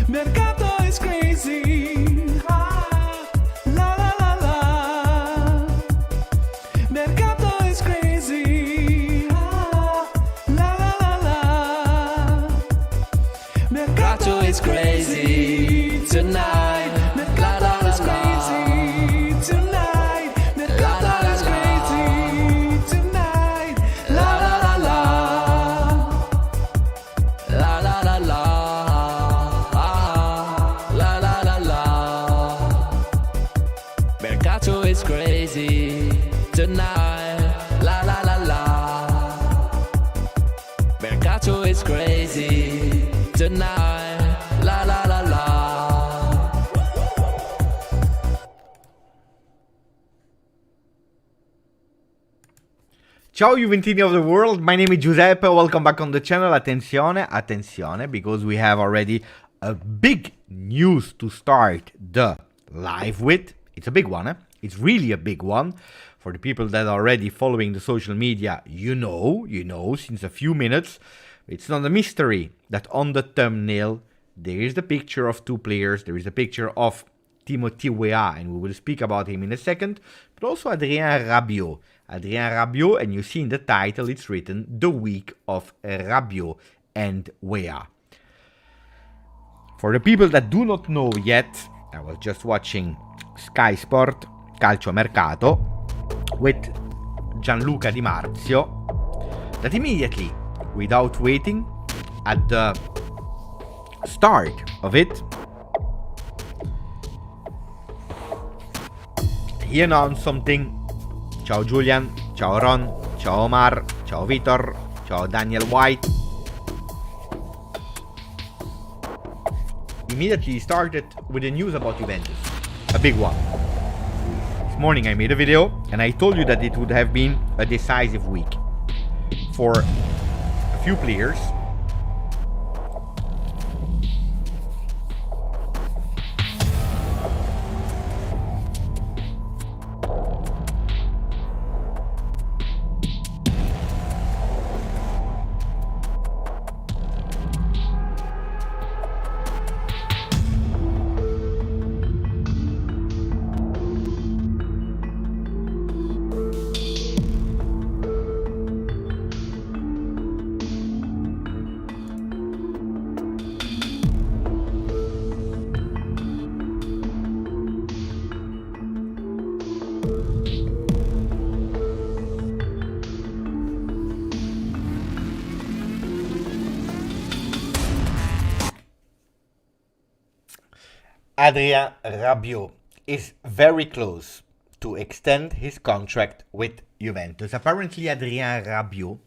Mercato is crazy. Ah, la la la la. Mercato is crazy. Ah, la la la la. Mercato is crazy tonight. Mercato is crazy tonight. Mercato is crazy tonight. La la la la. La la la la. La la la la. Mercato is crazy tonight. La la la la. Mercato is crazy tonight. La la la la. Ciao Juventini of the world, my name is Giuseppe, welcome back on the channel. Attenzione, because we have already a big news to start the live with. It's a big one, It's really a big one. For the people that are already following the social media, you know, since a few minutes. It's not a mystery that on the thumbnail there is the picture of two players. There is a picture of Timothy Weah, and we will speak about him in a second, but also Adrien Rabiot. And you see in the title it's written The Week of Rabiot and Weah. For the people that do not know yet, I was just watching Sky Sport Calcio Mercato with Gianluca Di Marzio, that immediately, without waiting, at the start of it, he announced something. Ciao Julian, ciao Ron, ciao Omar, ciao Vitor, ciao Daniel White. Immediately he started with the news about Juventus, a big one. This morning I made a video and I told you that it would have been a decisive week for a few players. Adrien Rabiot is very close to extend his contract with Juventus. Apparently, Adrien Rabiot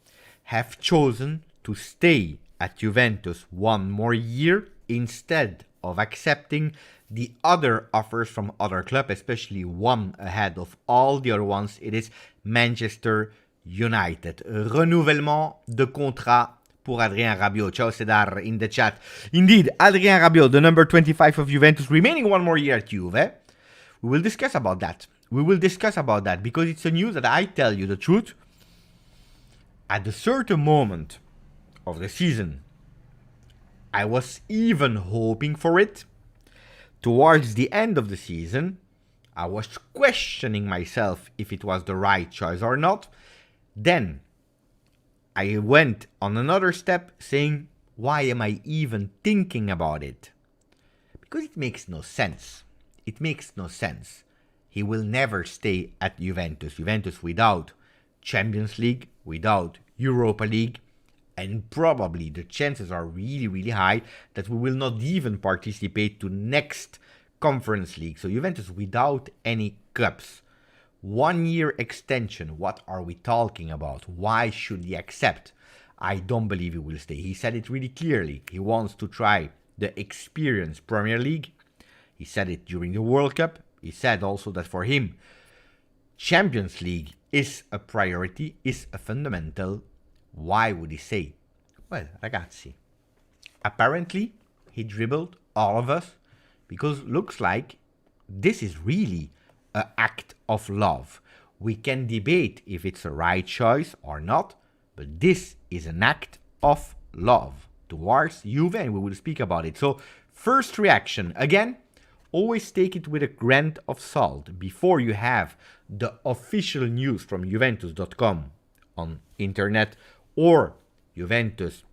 have chosen to stay at Juventus one more year instead of accepting the other offers from other clubs, especially one ahead of all the other ones. It is Manchester United. Renouvellement de contrat pour Adrien Rabiot. Ciao Sedar in the chat. Indeed, Adrien Rabiot, the number 25 of Juventus, remaining one more year at Juve. We will discuss about that. Because it's a news that, I tell you the truth, at a certain moment of the season, I was even hoping for it. Towards the end of the season, I was questioning myself if it was the right choice or not. Then I went on another step saying, why am I even thinking about it? Because it makes no sense. He will never stay at Juventus. Juventus without Champions League, without Europa League, and probably the chances are really, really high that we will not even participate to next Conference League. So Juventus without any cups. 1 year extension, what are we talking about? Why should he accept? I don't believe he will stay. He said it really clearly. He wants to try the Experience Premier League. He said it during the World Cup. He said also that for him, Champions League is a priority, is a fundamental. Why would he say? Well, ragazzi, apparently he dribbled all of us because looks like this is really an act of love. We can debate if it's a right choice or not, but this is an act of love towards Juve, and we will speak about it. So First reaction, again, always take it with a grain of salt before you have the official news from Juventus.com on internet or Juventus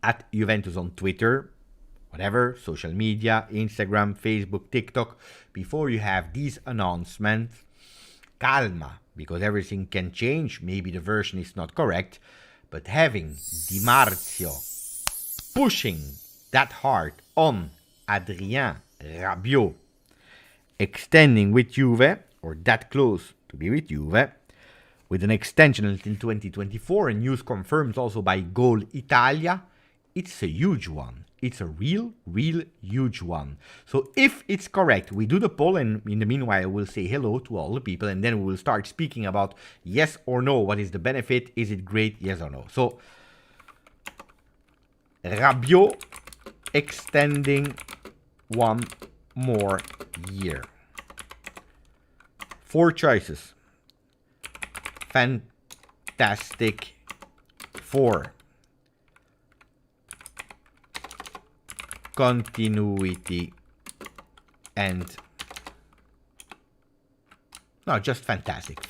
at Juventus on Twitter, whatever, social media, Instagram, Facebook, TikTok. Before you have these announcements, calma, because everything can change. Maybe the version is not correct, but having Di Marzio pushing that hard on Adrien Rabiot, extending with Juve, or that close to be with Juve, with an extension until 2024, and news confirmed also by Goal Italia, it's a huge one. It's a real huge one. So if it's correct, we do the poll, and in the meanwhile, we'll say hello to all the people, and then we will start speaking about yes or no. What is the benefit? Is it great? Yes or no? So, Rabiot extending one more year. 4 choices. Fantastic 4. Continuity and no, just fantastic.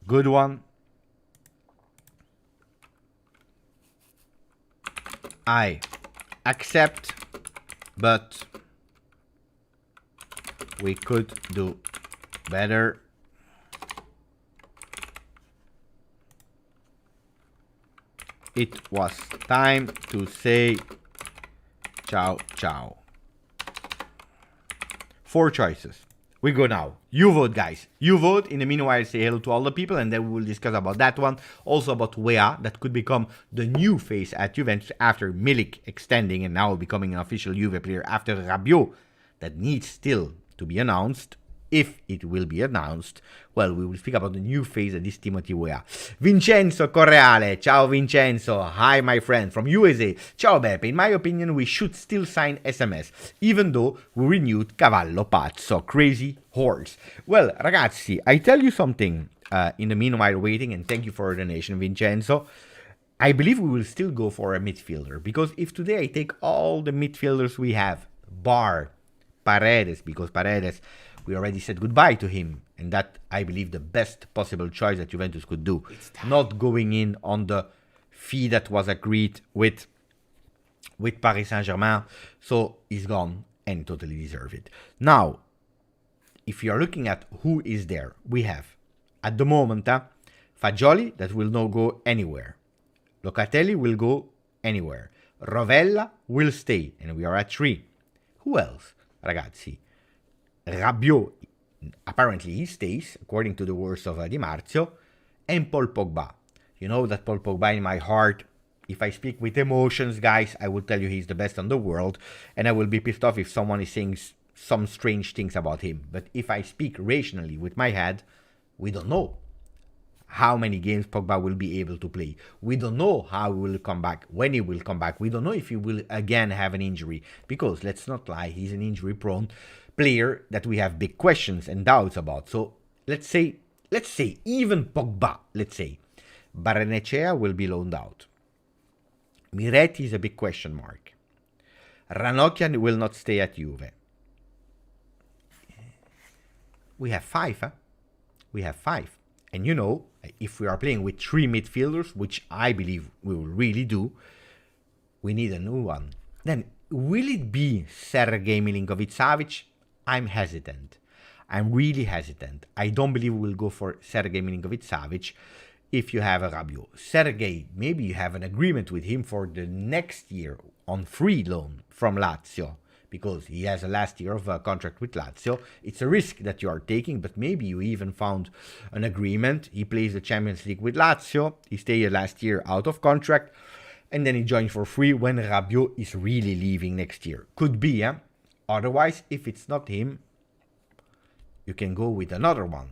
Good one. I accept, but we could do better. It was time to say ciao, ciao. 4 choices. We go now. You vote, guys. You vote. In the meanwhile, say hello to all the people, and then we will discuss about that one. Also about Weah, that could become the new face at Juventus after Milik extending and now becoming an official Juve player after Rabiot. That needs still to be announced. If it will be announced, well, we will speak about the new phase that is Timothy Weah. Vincenzo Correale. Ciao, Vincenzo. Hi, my friend from USA. Ciao, Beppe. In my opinion, we should still sign SMS, even though we renewed Cavallo Pazzo. Crazy horse. Well, ragazzi, I tell you something in the meanwhile waiting, and thank you for the donation, Vincenzo. I believe we will still go for a midfielder, because if today I take all the midfielders we have, bar Paredes, because Paredes, we already said goodbye to him, and that, I believe, the best possible choice that Juventus could do. Not going in on the fee that was agreed with Paris Saint-Germain, so he's gone and totally deserve it. Now, if you are looking at who is there, we have, at the moment, Fagioli, that will not go anywhere. Locatelli will go anywhere. Rovella will stay, and we are at 3. Who else, ragazzi? Rabiot, apparently he stays, according to the words of Di Marzio, and Paul Pogba. You know that Paul Pogba in my heart, if I speak with emotions, guys, I will tell you he's the best in the world, and I will be pissed off if someone is saying some strange things about him. But if I speak rationally with my head, we don't know how many games Pogba will be able to play. We don't know how he will come back, when he will come back. We don't know if he will again have an injury, because let's not lie, he's an injury-prone player that we have big questions and doubts about. So let's say even Pogba, let's say Barrenechea will be loaned out. Miretti is a big question mark. Ranocchia will not stay at Juve. We have 5, huh? We have 5. And you know, if we are playing with 3 midfielders, which I believe we will really do, we need a new one. Then, will it be Sergei Milinkovic-Savic? I'm hesitant. I'm really hesitant. I don't believe we will go for Sergei Milinkovic-Savic if you have a Rabiot. Sergei, maybe you have an agreement with him for the next year on free loan from Lazio, because he has a last year of a contract with Lazio. It's a risk that you are taking, but maybe you even found an agreement. He plays the Champions League with Lazio. He stayed last year out of contract, and then he joins for free when Rabiot is really leaving next year. Could be, eh? Otherwise, if it's not him, you can go with another one.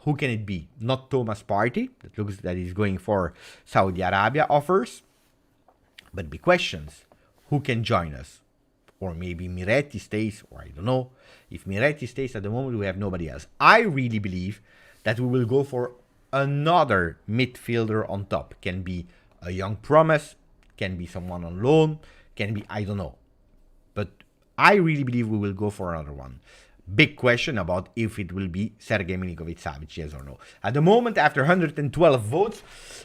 Who can it be? Not Thomas Partey. That looks that he's going for Saudi Arabia offers. But big questions. Who can join us? Or maybe Miretti stays, or I don't know. If Miretti stays at the moment, we have nobody else. I really believe that we will go for another midfielder on top. Can be a young promise, can be someone on loan, can be, I don't know. But I really believe we will go for another one. Big question about if it will be Sergei Milinkovic-Savic, yes or no. At the moment, after 112 votes,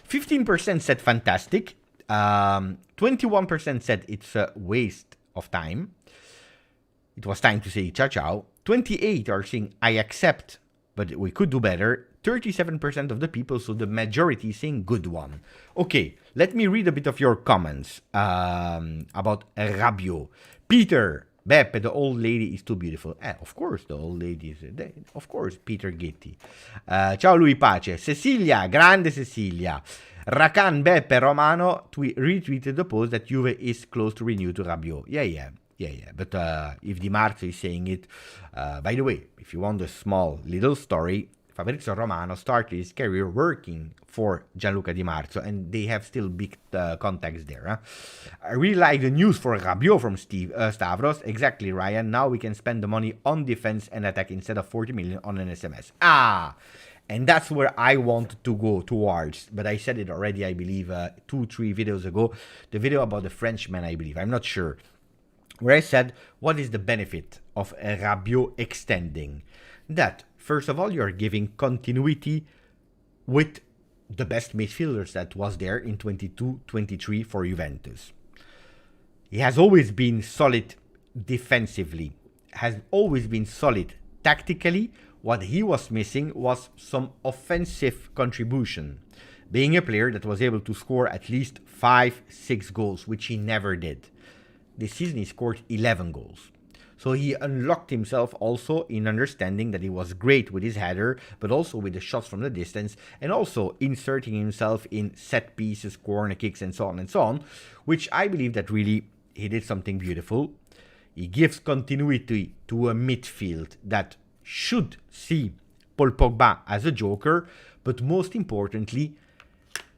15% said fantastic, 21% said it's a waste of time. It was time to say ciao ciao. 28 are saying I accept, but we could do better. 37% of the people, so the majority saying good one. Okay, let me read a bit of your comments about Rabiot. Peter, Beppe, the old lady is too beautiful. Of course, the old lady is... of course, Peter Gitti. Ciao Lui Pace. Cecilia, grande Cecilia. Rakan, Beppe, Romano retweeted the post that Juve is close to renew to Rabiot. Yeah. But if Di Marzio is saying it... by the way, if you want a small little story... Fabrizio Romano started his career working for Gianluca Di Marzio, and they have still big contacts there. Huh? I really like the news for Rabiot from Stavros. Exactly, Ryan. Now we can spend the money on defense and attack instead of 40 million on an SMS. And that's where I want to go towards. But I said it already, I believe, 2-3 videos ago. The video about the Frenchman, I believe. I'm not sure. Where I said, what is the benefit of Rabiot extending? That... First of all, you're giving continuity with the best midfielders that was there in 22-23 for Juventus. He has always been solid defensively, has always been solid tactically. What he was missing was some offensive contribution, being a player that was able to score at least 5-6 goals, which he never did. This season he scored 11 goals. So he unlocked himself also in understanding that he was great with his header, but also with the shots from the distance, and also inserting himself in set pieces, corner kicks, and so on, which I believe that really he did something beautiful. He gives continuity to a midfield that should see Paul Pogba as a joker, but most importantly,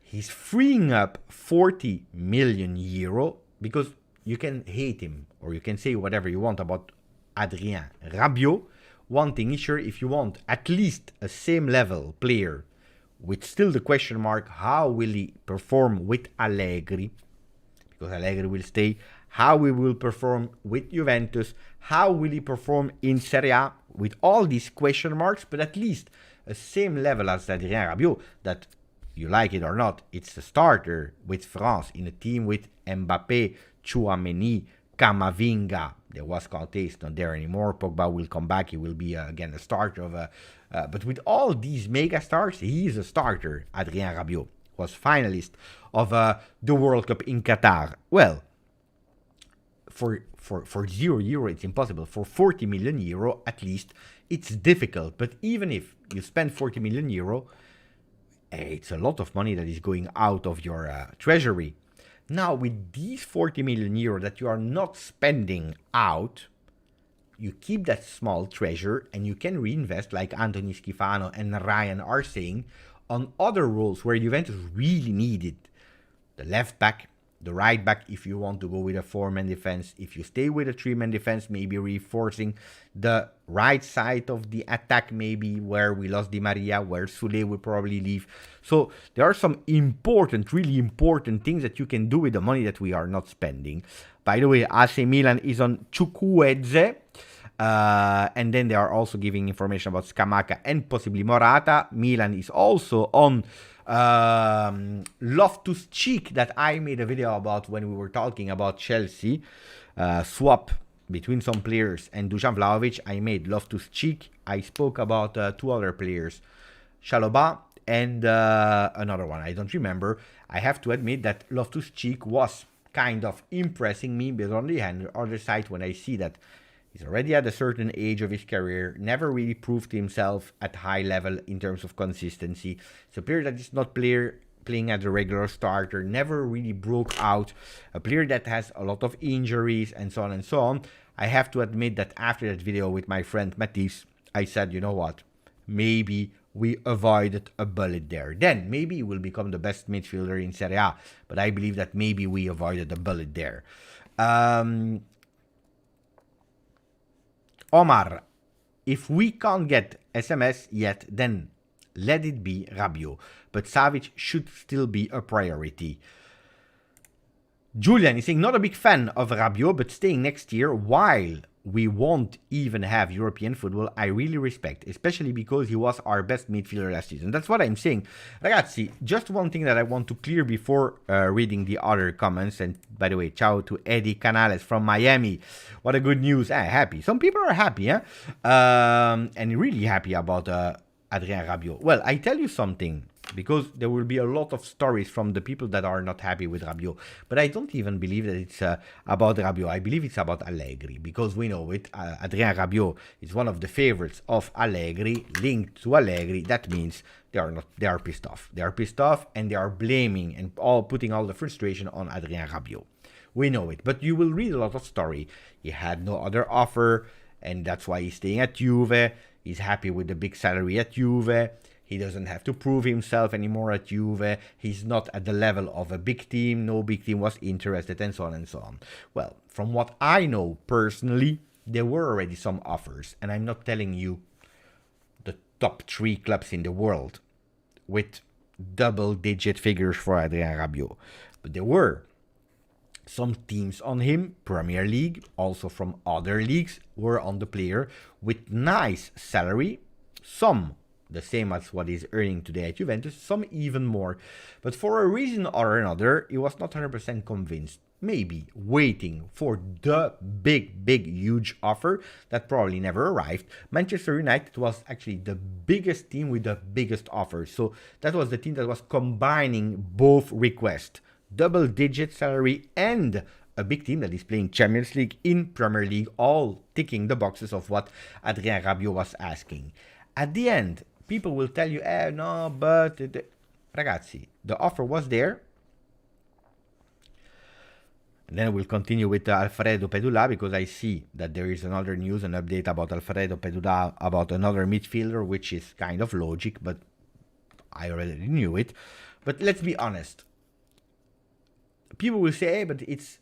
he's freeing up 40 million euro because you can hate him or you can say whatever you want about Adrien Rabiot. One thing is sure, if you want at least a same level player with still the question mark, how will he perform with Allegri? Because Allegri will stay. How he will perform with Juventus? How will he perform in Serie A? With all these question marks, but at least a same level as Adrien Rabiot, that you like it or not, it's a starter with France in a team with Mbappé, Tchouaméni, Camavinga. There was Kanté, it's not there anymore. Pogba will come back. He will be again a starter of but with all these mega stars, he is a starter. Adrien Rabiot was finalist of the World Cup in Qatar. Well, for €0 it's impossible. For 40 million euro at least, it's difficult. But even if you spend 40 million euro, it's a lot of money that is going out of your treasury. Now, with these 40 million euro that you are not spending out, you keep that small treasure and you can reinvest, like Anthony Schifano and Ryan are saying, on other roles where Juventus really needed. The left back, the right back, if you want to go with a 4-man defense. If you stay with a 3-man defense, maybe reinforcing the right side of the attack, maybe where we lost Di Maria, where Sule will probably leave. So there are some important, really important things that you can do with the money that we are not spending. By the way, AC Milan is on Chukwueze. And then they are also giving information about Scamacca and possibly Morata. Milan is also on Loftus-Cheek, that I made a video about when we were talking about Chelsea. Swap between some players and Dusan Vlahovic. I made Loftus-Cheek. I spoke about 2 other players, Chalobah and another one. I don't remember. I have to admit that Loftus-Cheek was kind of impressing me, but on the other side, when I see that he's already at a certain age of his career, never really proved himself at high level in terms of consistency. It's a player that is not playing as a regular starter, never really broke out, a player that has a lot of injuries and so on and so on. I have to admit that after that video with my friend Matisse, I said, you know what, maybe we avoided a bullet there. Then maybe he will become the best midfielder in Serie A, but I believe that maybe we avoided a bullet there. Omar, if we can't get SMS yet, then let it be Rabiot. But Savic should still be a priority. Julian is saying, not a big fan of Rabiot, but staying next year while we won't even have European football, I really respect, especially because he was our best midfielder last season. That's what I'm saying. Ragazzi, just one thing that I want to clear before reading the other comments, and by the way, ciao to Eddie Canales from Miami. What a good news. Happy. Some people are happy, and really happy about Adrien Rabiot. Well, I tell you something, because there will be a lot of stories from the people that are not happy with Rabiot. But I don't even believe that it's about Rabiot. I believe it's about Allegri, because we know it. Adrien Rabiot is one of the favorites of Allegri, linked to Allegri. That means they are pissed off. They are pissed off, and they are blaming and putting all the frustration on Adrien Rabiot. We know it. But you will read a lot of story. He had no other offer, and that's why he's staying at Juve. He's happy with the big salary at Juve. He doesn't have to prove himself anymore at Juve. He's not at the level of a big team. No big team was interested, and so on and so on. Well, from what I know personally, there were already some offers. And I'm not telling you the top 3 clubs in the world with double-digit figures for Adrien Rabiot. But there were some teams on him, Premier League, also from other leagues, were on the player with nice salary. Some the same as what he's earning today at Juventus, some even more. But for a reason or another, he was not 100% convinced. Maybe waiting for the big, huge offer that probably never arrived. Manchester United was actually the biggest team with the biggest offer. So that was the team that was combining both requests. Double-digit salary and a big team that is playing Champions League in Premier League, all ticking the boxes of what Adrien Rabiot was asking. At the end, people will tell you, no, but... Ragazzi, the offer was there. And then we'll continue with Alfredo Pedula, because I see that there is another news, an update about Alfredo Pedula, about another midfielder, which is kind of logic, but I already knew it. But let's be honest. People will say, but it's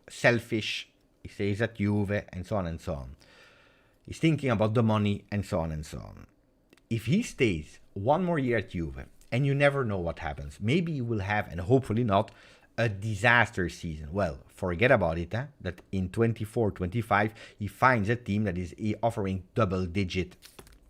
selfish. He stays at Juve, and so on and so on. He's thinking about the money, and so on and so on. If he stays one more year at Juve, and you never know what happens, maybe he will have, and hopefully not, a disaster season. Well, forget about it, that in 24-25, he finds a team that is offering double-digit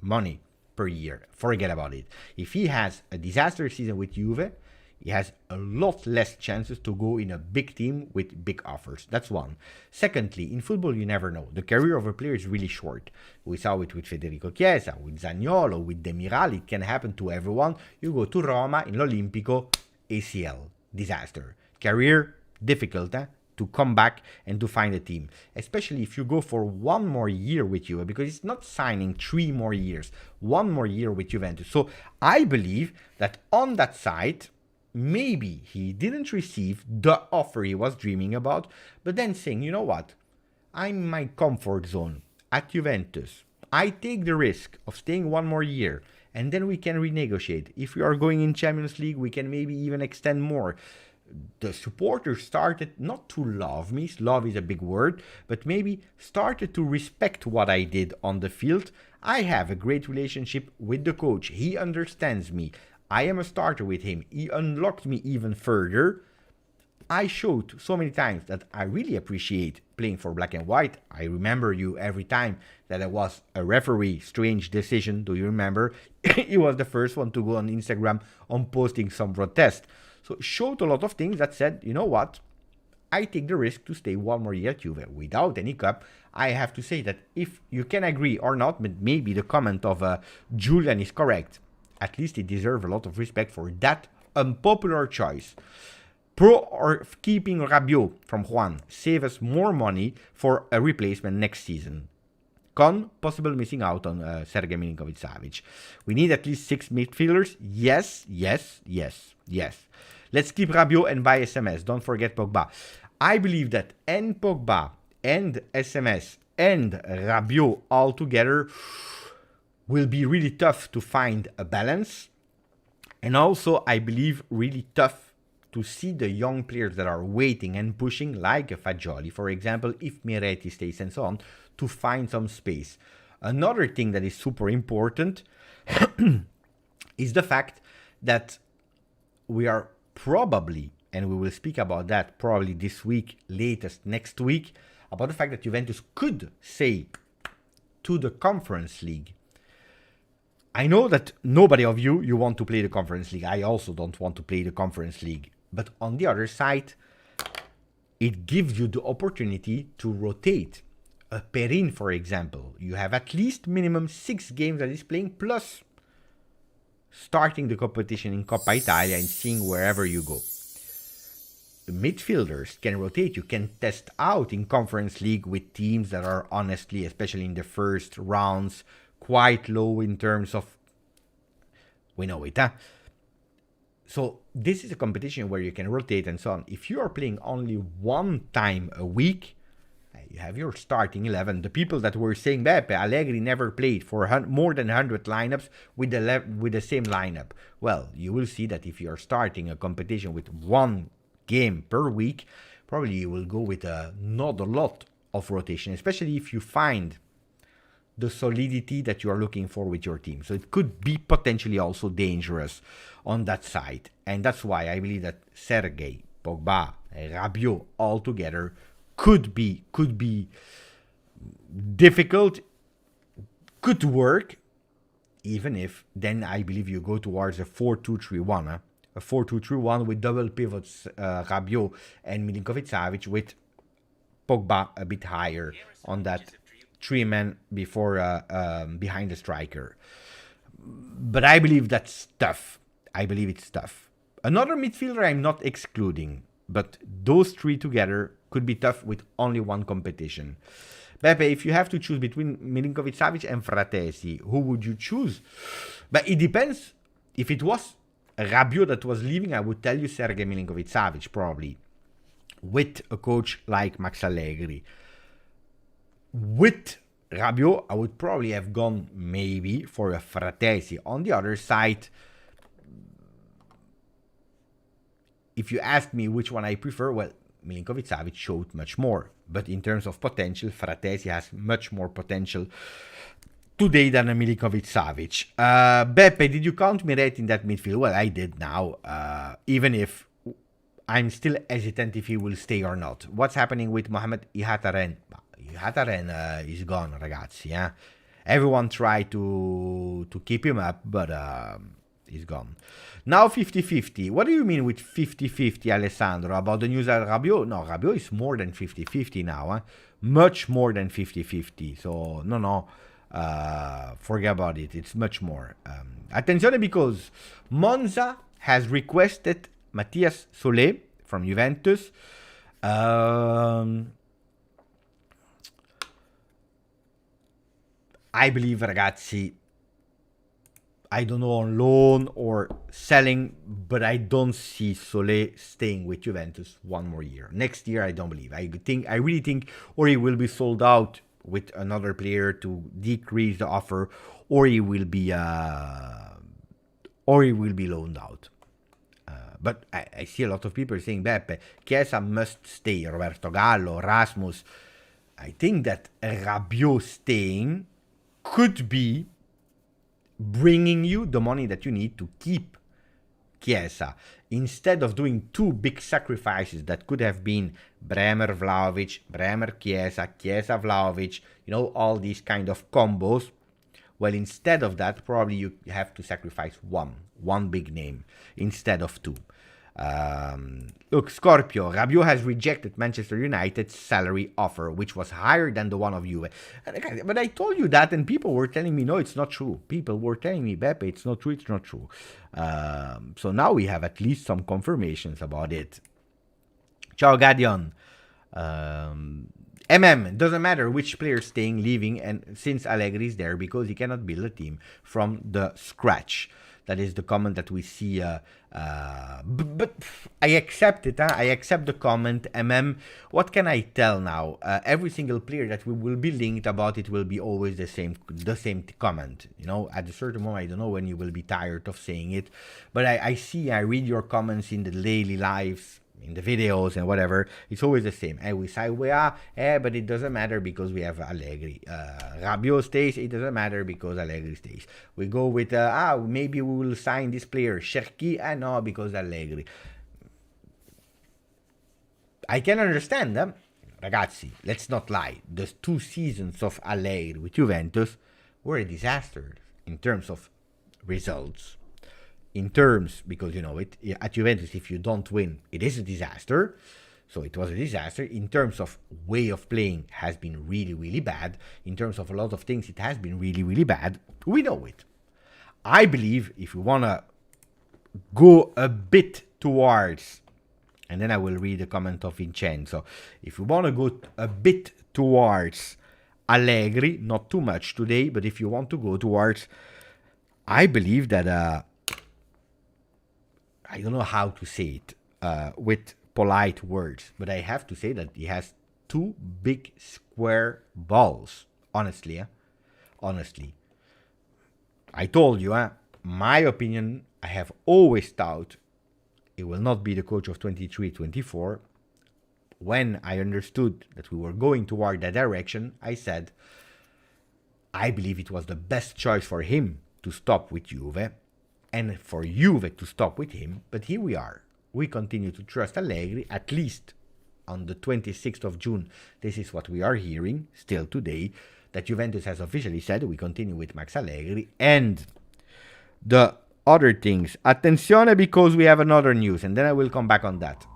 money per year. Forget about it. If he has a disaster season with Juve, he has a lot less chances to go in a big team with big offers. That's one. Secondly, in football, you never know. The career of a player is really short. We saw it with Federico Chiesa, with Zaniolo, with Demiral. It can happen to everyone. You go to Roma, in l'Olimpico, ACL. Disaster. Career, difficult to come back and to find a team. Especially if you go for one more year with Juve, because it's not signing 3 more years. 1 more year with Juventus. So I believe that on that side, maybe he didn't receive the offer he was dreaming about, but then saying, you know what, I'm in my comfort zone at Juventus. I take the risk of staying 1 more year, and then we can renegotiate. If we are going in Champions League, we can maybe even extend more. The supporters started not to love me, love is a big word, but maybe started to respect what I did on the field. I have a great relationship with the coach. He understands me. I am a starter with him. He unlocked me even further. I showed so many times that I really appreciate playing for black and white. I remember you every time that there was a referee strange decision. Do you remember? He was the first one to go on Instagram on posting some protest. So showed a lot of things that said, you know what? I take the risk to stay 1 more year at Juve without any cup. I have to say that if you can agree or not, but maybe the comment of Julian is correct. At least he deserves a lot of respect for that unpopular choice. Pro or keeping Rabiot from Juan save us more money for a replacement next season. Con, possible missing out on Sergej Milinkovic-Savic. We need at least 6 midfielders. Yes. Let's keep Rabiot and buy SMS. Don't forget Pogba. I believe that and Pogba and SMS and Rabiot all together will be really tough to find a balance. And also, I believe, really tough to see the young players that are waiting and pushing, like a Fagioli, for example, if Miretti stays and so on, to find some space. Another thing that is super important is the fact that we are probably and we will speak about that probably this week, latest next week, about the fact that Juventus could say to the Conference League, I know that nobody of you want to play the Conference League. I also don't want to play the Conference League. But on the other side, it gives you the opportunity to rotate. A Perin, for example, you have at least minimum 6 games that is playing, plus starting the competition in Coppa Italia and seeing wherever you go. The midfielders can rotate. You can test out in Conference League with teams that are honestly, especially in the first rounds, quite low in terms of, we know it, huh? So this is a competition where you can rotate and so on. If you are playing only one time a week, you have your starting 11. The people that were saying Beppe, Allegri never played for more than 100 lineups with the same lineup. Well, you will see that if you are starting a competition with one game per week, probably you will go with not a lot of rotation, especially if you find the solidity that you are looking for with your team. So it could be potentially also dangerous on that side. And that's why I believe that Sergei, Pogba, Rabiot all together could be difficult, could work, even if then I believe you go towards a 4-2-3-1, a 4-2-3-1 with double pivots, Rabiot and Milinkovic-Savic, with Pogba a bit higher on that 3-man before behind the striker. But I believe that's tough. I believe it's tough. Another midfielder I'm not excluding, but those 3 together could be tough with only one competition. Beppe, if you have to choose between Milinkovic-Savic and Fratesi, who would you choose? But it depends. If it was Rabiot that was leaving, I would tell you Sergei Milinkovic-Savic probably, with a coach like Max Allegri. With Rabiot, I would probably have gone maybe for a Fratesi. On the other side, if you ask me which one I prefer, well, Milinkovic-Savic showed much more. But in terms of potential, Fratesi has much more potential today than a Milinkovic-Savic. Beppe, did you count Miretti in that midfield? Well, I did now, even if I'm still hesitant if he will stay or not. What's happening with Mohamed Ihataren? Ihataren is gone, ragazzi. Everyone tried to keep him up, but he's gone. Now 50-50. What do you mean with 50-50, Alessandro? About the news of Rabiot? No, Rabiot is more than 50-50 now. Much more than 50-50. So, no. Forget about it. It's much more. Attenzione, because Monza has requested Mattias Solé from Juventus. I believe, ragazzi, I don't know, on loan or selling, but I don't see Solé staying with Juventus one more year. Next year, I don't believe. I really think, or he will be sold out with another player to decrease the offer, or he will be loaned out. But I see a lot of people saying, Beppe, Chiesa must stay, Roberto Gallo, Rasmus. I think that Rabiot staying could be bringing you the money that you need to keep Chiesa, instead of doing 2 big sacrifices that could have been Bremer Vlahovic, Bremer Chiesa, Chiesa Vlahovic, all these kind of combos. Well, instead of that, probably you have to sacrifice one big name instead of 2. Look, Scorpio, Rabiot has rejected Manchester United's salary offer, which was higher than the one of Juve. But I told you that, and people were telling me, no, it's not true. People were telling me, Beppe, it's not true. So now we have at least some confirmations about it. Ciao, Gadion. Doesn't matter which player staying, leaving, and since Allegri is there, because he cannot build a team from the scratch. That is the comment that we see. But I accept it. I accept the comment. What can I tell now? Every single player that we will be linked about it will be always the same comment. At a certain moment, I don't know when you will be tired of saying it. But I read your comments in the daily lives, in the videos and whatever. It's always the same. We say Weah, but it doesn't matter because we have Allegri. Rabiot stays, it doesn't matter because Allegri stays. We go with maybe we will sign this player Cherki, no, because Allegri. I can understand them. Ragazzi, let's not lie. The 2 seasons of Allegri with Juventus were a disaster in terms of results. In terms, because at Juventus, if you don't win, it is a disaster. So it was a disaster. In terms of way of playing, has been really, really bad. In terms of a lot of things, it has been really, really bad. We know it. I believe if we want to go a bit towards, and then I will read the comment of Vincenzo. If we want to go a bit towards Allegri, not too much today, but if you want to go towards, I believe that, I don't know how to say it with polite words, but I have to say that he has 2 big square balls. Honestly. I told you, my opinion, I have always thought he will not be the coach of 23-24. When I understood that we were going toward that direction, I said, I believe it was the best choice for him to stop with Juve and for Juve to stop with him. But here we are. We continue to trust Allegri, at least on the 26th of June. This is what we are hearing still today, that Juventus has officially said we continue with Max Allegri. And the other things, attenzione, because we have another news, and then I will come back on that.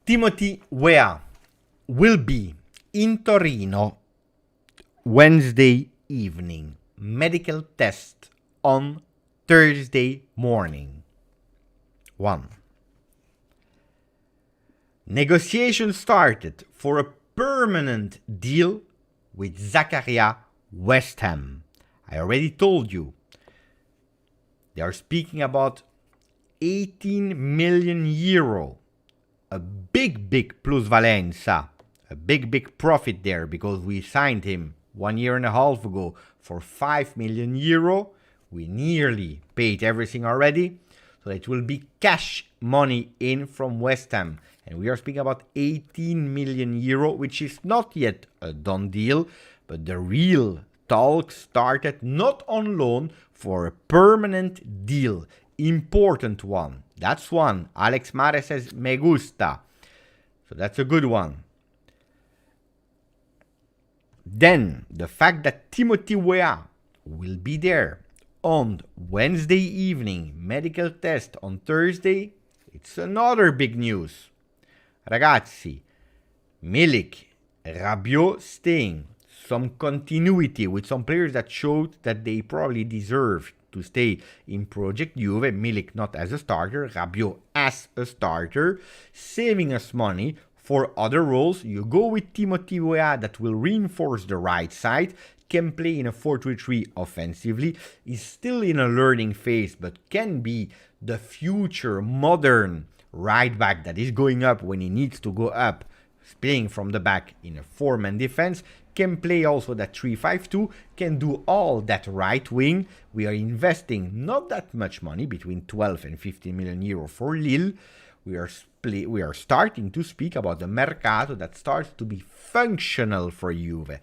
Timothy Weah will be in Torino Wednesday evening. Medical test on Thursday morning. 1. Negotiations started for a permanent deal with Zakaria West Ham. I already told you. They are speaking about 18 million euro. A big plusvalenza, a big profit there, because we signed him 1.5 years ago for 5 million euro. We nearly paid everything already, so it will be cash money in from West Ham. And we are speaking about 18 million euro, which is not yet a done deal, but the real talk started not on loan for a permanent deal. Important one. That's one. Alex Mare says me gusta. So that's a good one. Then the fact that Timothy Weah will be there on Wednesday evening, medical test on Thursday, it's another big news. Ragazzi, Milik, Rabiot staying, some continuity with some players that showed that they probably deserved to stay in Project Juve. Milik not as a starter, Rabiot as a starter, saving us money for other roles. You go with Timothy Weah, that will reinforce the right side, can play in a 4-3-3 offensively, is still in a learning phase, but can be the future modern right back that is going up when he needs to go up, playing from the back in a 4-man defense, can play also that 3-5-2, can do all that right wing. We are investing not that much money, between 12 and 15 million euro for Lille. We are starting to speak about the Mercato that starts to be functional for Juve.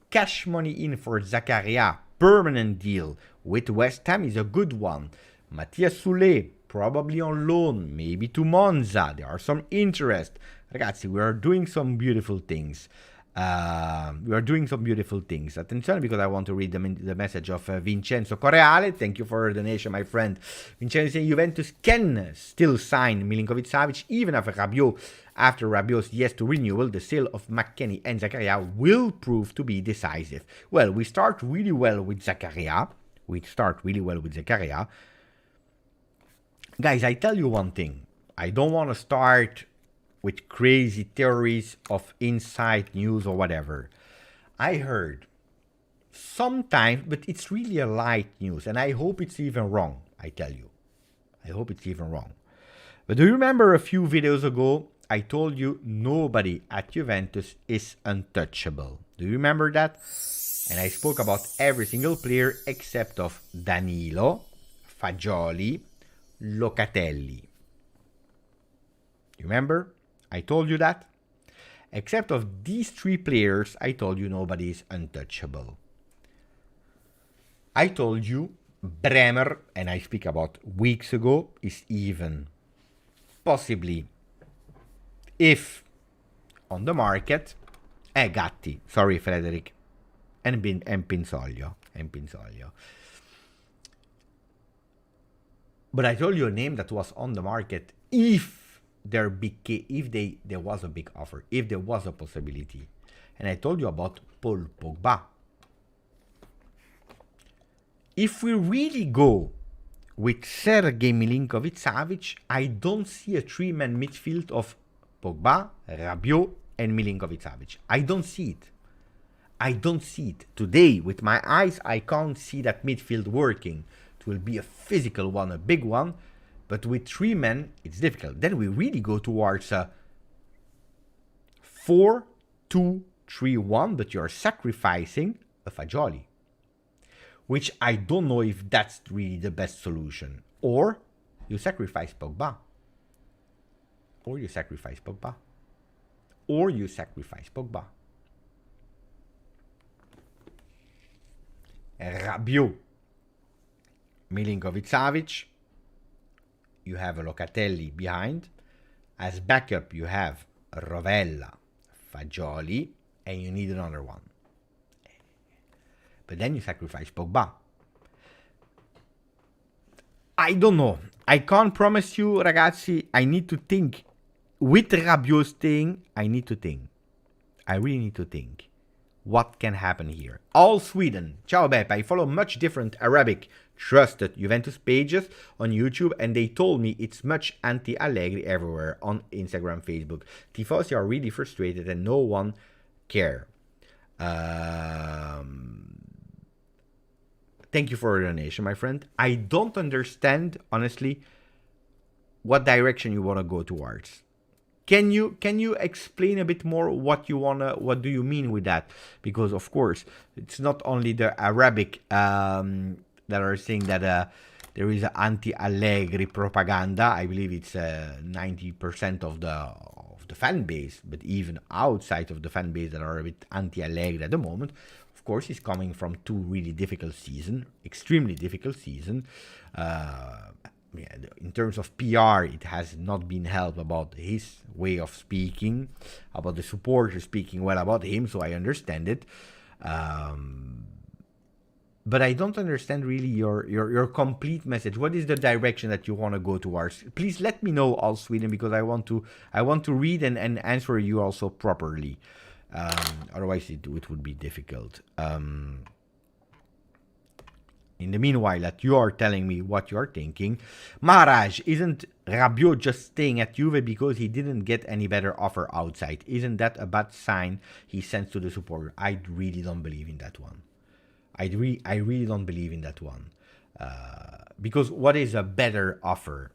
Cash money in for Zakaria permanent deal with West Ham is a good one. Mathias Soulé, probably on loan, maybe to Monza. There are some interest. Ragazzi, we are doing some beautiful things. Attenzione, because I want to read the message of Vincenzo Correale. Thank you for the donation, my friend. Vincenzo saying Juventus can still sign Milinkovic-Savic even after Rabiot's yes to renewal. The sale of McKennie and Zakaria will prove to be decisive. Well, we start really well with Zakaria. Guys, I tell you one thing. I don't want to start with crazy theories of inside news or whatever. I heard sometimes, but it's really a light news, and I hope it's even wrong, I tell you. I hope it's even wrong. But do you remember a few videos ago, I told you nobody at Juventus is untouchable. Do you remember that? And I spoke about every single player except of Danilo, Fagioli, Locatelli. You remember? I told you that. Except of these three players, I told you nobody is untouchable. I told you Bremer, and I speak about weeks ago, is even possibly, if on the market, Gatti, sorry Frederick, and Pinsoglio. But I told you a name that was on the market if there was a big offer, if there was a possibility. And I told you about Paul Pogba. If we really go with Sergej Milinkovic-Savic, I don't see a three-man midfield of Pogba, Rabiot, and Milinkovic-Savic. I don't see it. Today, with my eyes, I can't see that midfield working. It will be a physical one, a big one. But with three men, it's difficult. Then we really go towards a 4-2-3-1, but you're sacrificing a Fagioli, which I don't know if that's really the best solution. Or you sacrifice Pogba. Rabiot, Milinkovic-Savic. You have a Locatelli behind. As backup, you have Rovella, Fagioli, and you need another one. But then you sacrifice Pogba. I don't know. I can't promise you, ragazzi. I need to think. With Rabiot staying, I need to think. I really need to think. What can happen here? All Sweden. Ciao Beppe. I follow much different Arabic trusted Juventus pages on YouTube, and they told me it's much anti-Allegri everywhere on Instagram, Facebook. Tifosi are really frustrated and no one care. Thank you for your donation, my friend. I don't understand, honestly, what direction you want to go towards. Can you explain a bit more what do you mean with that? Because of course, it's not only the Arabic that are saying that there is an anti-Allegri propaganda. I believe it's 90% of the fan base, but even outside of the fan base that are a bit anti-Allegri at the moment. Of course, he's coming from two really difficult seasons, extremely difficult season. In terms of PR, it has not been helped about his way of speaking, about the supporters speaking well about him, so I understand it. But I don't understand really your complete message. What is the direction that you want to go towards? Please let me know, all Sweden, because I want to read and answer you also properly. Otherwise, it would be difficult. In the meanwhile, that you are telling me what you are thinking, Maharaj, isn't Rabiot just staying at Juve because he didn't get any better offer outside? Isn't that a bad sign he sends to the supporter? I really don't believe in that one. I really don't believe in that one. Because what is a better offer?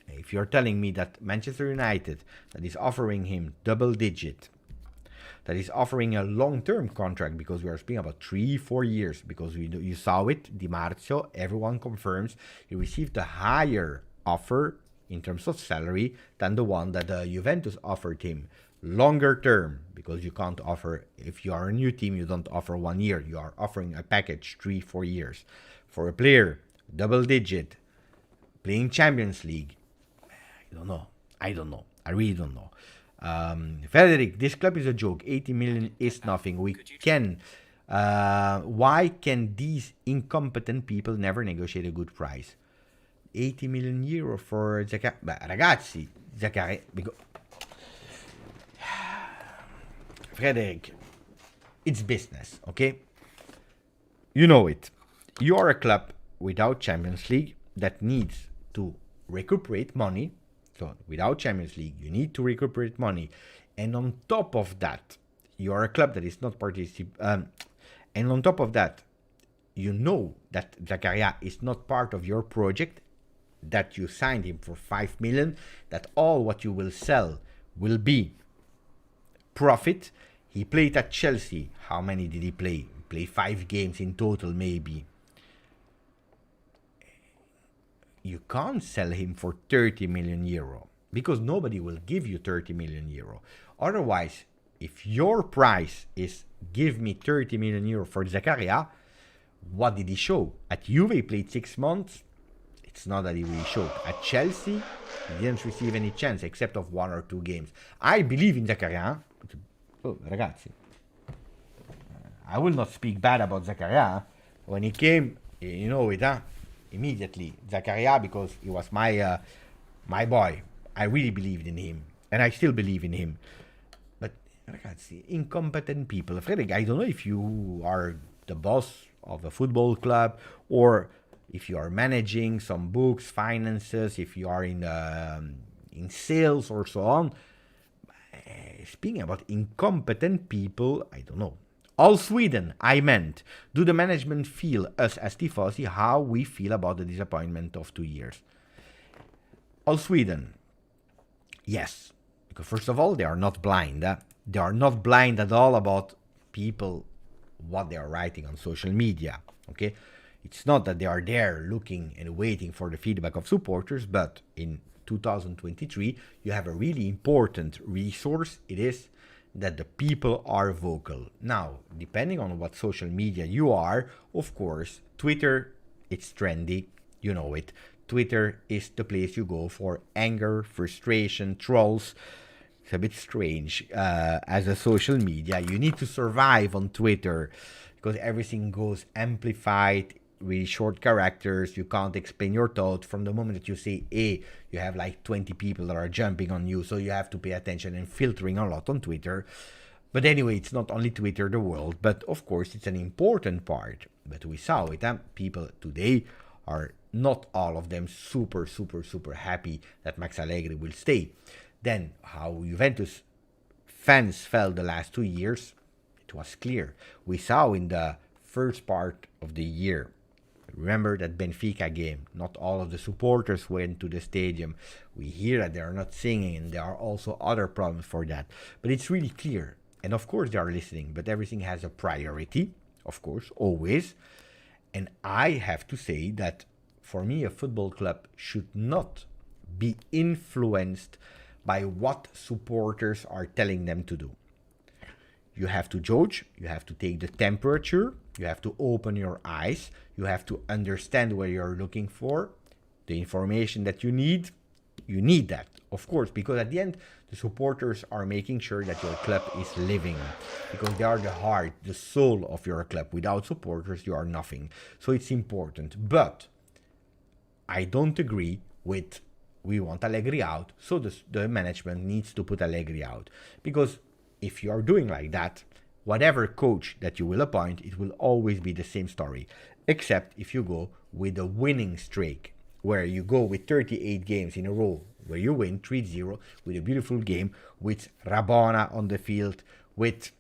If you're telling me that Manchester United, that is offering him double digit, that is offering a long-term contract, because we are speaking about 3-4 years, because you saw it, Di Marzio, everyone confirms he received a higher offer in terms of salary than the one that Juventus offered him longer term, because you can't offer, if you are a new team, you don't offer 1 year. You are offering a package 3-4 years. For a player, double digit, playing Champions League, I don't know. I really don't know. Frederick, this club is a joke. 80 million is nothing. Why can these incompetent people never negotiate a good price? 80 million euro for Zakaria. Ragazzi, Zakaria. Frederick, it's business, okay? You know it. You are a club without Champions League that needs to recuperate money. So without Champions League, you need to recuperate money. And on top of that, you are a club that is not and on top of that, you know that Zakaria is not part of your project, that you signed him for 5 million, that all what you will sell will be profit. He played at Chelsea. How many did he play? He played 5 games in total, maybe. You can't sell him for 30 million euro because nobody will give you 30 million euro. Otherwise, if your price is give me 30 million euro for Zakaria, what did he show? At Juve, he played 6 months. It's not that he really showed. At Chelsea, he didn't receive any chance except of 1 or 2 games. I believe in Zakaria. Oh, ragazzi. I will not speak bad about Zakaria. When he came, you know it, immediately. Zakaria, because he was my boy. I really believed in him. And I still believe in him. But, ragazzi, incompetent people. Frederick, I don't know if you are the boss of a football club or if you are managing some books, finances, if you are in sales or so on. Speaking about incompetent people, I don't know. All Sweden, I meant. Do the management feel, us as tifosi, how we feel about the disappointment of 2 years? All Sweden, yes. Because first of all, they are not blind. They are not blind at all about people, what they are writing on social media. Okay, it's not that they are there looking and waiting for the feedback of supporters, but in 2023, you have a really important resource. It is that the people are vocal. Now, depending on what social media you are, of course, Twitter, it's trendy, you know it. Twitter is the place you go for anger, frustration, trolls. It's a bit strange as a social media. You need to survive on Twitter because everything goes amplified, really short characters. You can't explain your thought. From the moment that you say A, you have like 20 people that are jumping on you, so you have to pay attention and filtering a lot on Twitter. But anyway, it's not only Twitter the world, but of course it's an important part. But we saw it, people today are not all of them super happy that Max Allegri will stay. Then how Juventus fans felt the last 2 years, it was clear. We saw in the first part of the year, remember that Benfica game, not all of the supporters went to the stadium. We hear that they are not singing, and there are also other problems for that. But it's really clear. And of course they are listening, but everything has a priority, of course, always. And I have to say that for me, a football club should not be influenced by what supporters are telling them to do. You have to judge, you have to take the temperature, you have to open your eyes, you have to understand what you're looking for, the information that you need that, of course, because at the end, the supporters are making sure that your club is living, because they are the heart, the soul of your club. Without supporters, you are nothing. So it's important. But I don't agree with we want Allegri out, so the management needs to put Allegri out. Because if you are doing like that, whatever coach that you will appoint, it will always be the same story. Except if you go with a winning streak, where you go with 38 games in a row, where you win 3-0 with a beautiful game, with Rabona on the field, with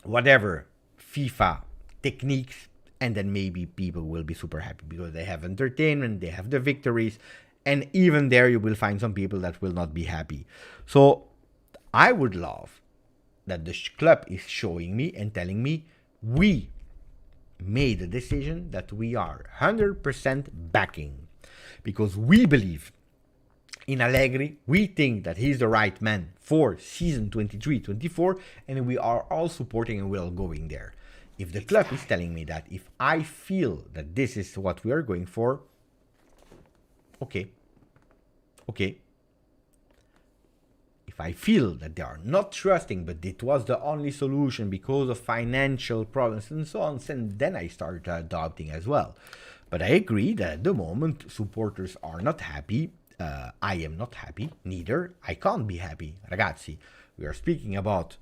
whatever FIFA techniques, and then maybe people will be super happy because they have entertainment, they have the victories, and even there you will find some people that will not be happy. So I would love that the club is showing me and telling me we made a decision that we are 100% backing, because we believe in Allegri. We think that he's the right man for season 23-24, and we are all supporting and we are going there. If the club is telling me that, if I feel that this is what we are going for, okay. If I feel that they are not trusting, but it was the only solution because of financial problems and so on, then I start doubting as well. But I agree that at the moment, supporters are not happy. I am not happy, neither. I can't be happy. Ragazzi, we are speaking about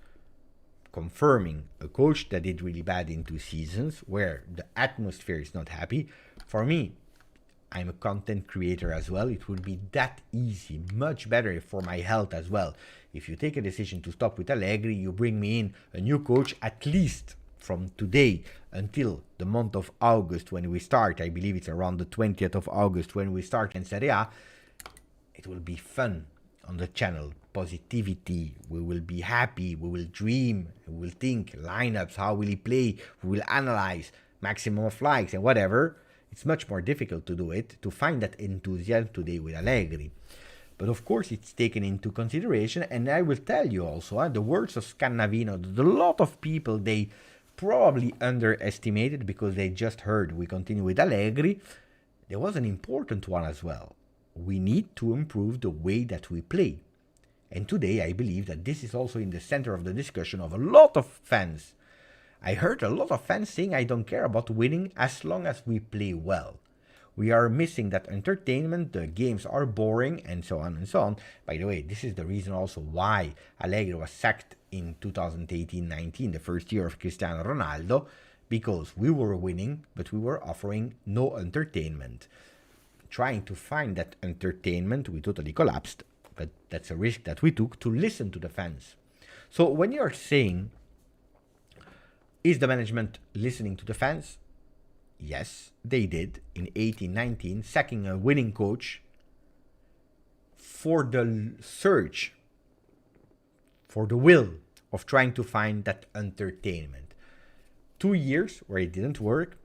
confirming a coach that did really bad in 2 seasons, where the atmosphere is not happy. For me, I'm a content creator as well. It would be that easy, much better for my health as well. If you take a decision to stop with Allegri, you bring me in a new coach, at least from today until the month of August when we start. I believe it's around the 20th of August when we start in Serie A. It will be fun on the channel, positivity, we will be happy, we will dream, we will think, lineups, how will he play, we will analyze, maximum of likes and whatever. It's much more difficult to do it, to find that enthusiasm today with Allegri. But of course it's taken into consideration, and I will tell you also, the words of Scannavino, that a lot of people, they probably underestimated because they just heard we continue with Allegri. There was an important one as well. We need to improve the way that we play. And today I believe that this is also in the center of the discussion of a lot of fans. I heard a lot of fans saying, I don't care about winning as long as we play well. We are missing that entertainment, the games are boring, and so on and so on. By the way, this is the reason also why Allegri was sacked in 2018-19, the first year of Cristiano Ronaldo, because we were winning, but we were offering no entertainment. Trying to find that entertainment, we totally collapsed, but that's a risk that we took to listen to the fans. So when you're saying, is the management listening to the fans? Yes, they did in 18-19, sacking a winning coach for the search, for the will of trying to find that entertainment. 2 years where it didn't work,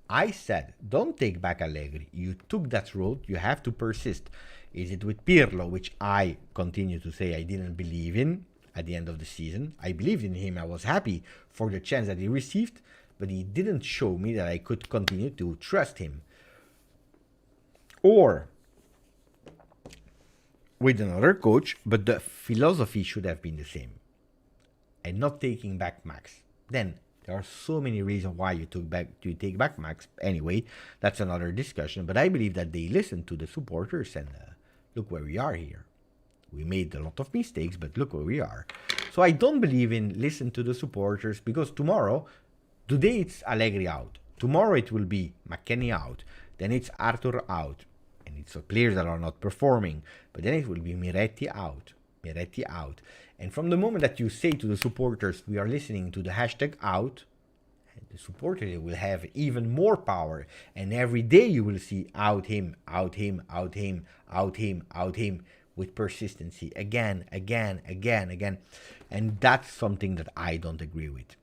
I said, don't take back Allegri. You took that road, you have to persist. Is it with Pirlo, which I continue to say I didn't believe in at the end of the season? I believed in him, I was happy for the chance that he received, but he didn't show me that I could continue to trust him. Or with another coach, but the philosophy should have been the same. And not taking back Max. Then there are so many reasons why you take back Max. Anyway, that's another discussion. But I believe that they listened to the supporters, and look where we are here. We made a lot of mistakes, but look where we are. So I don't believe in listen to the supporters, because today it's Allegri out. Tomorrow it will be McKennie out. Then it's Arthur out. And it's players that are not performing. But then it will be Miretti out. And from the moment that you say to the supporters, we are listening to the hashtag out, the supporters will have even more power. And every day you will see out him, with persistency, again. And that's something that I don't agree with.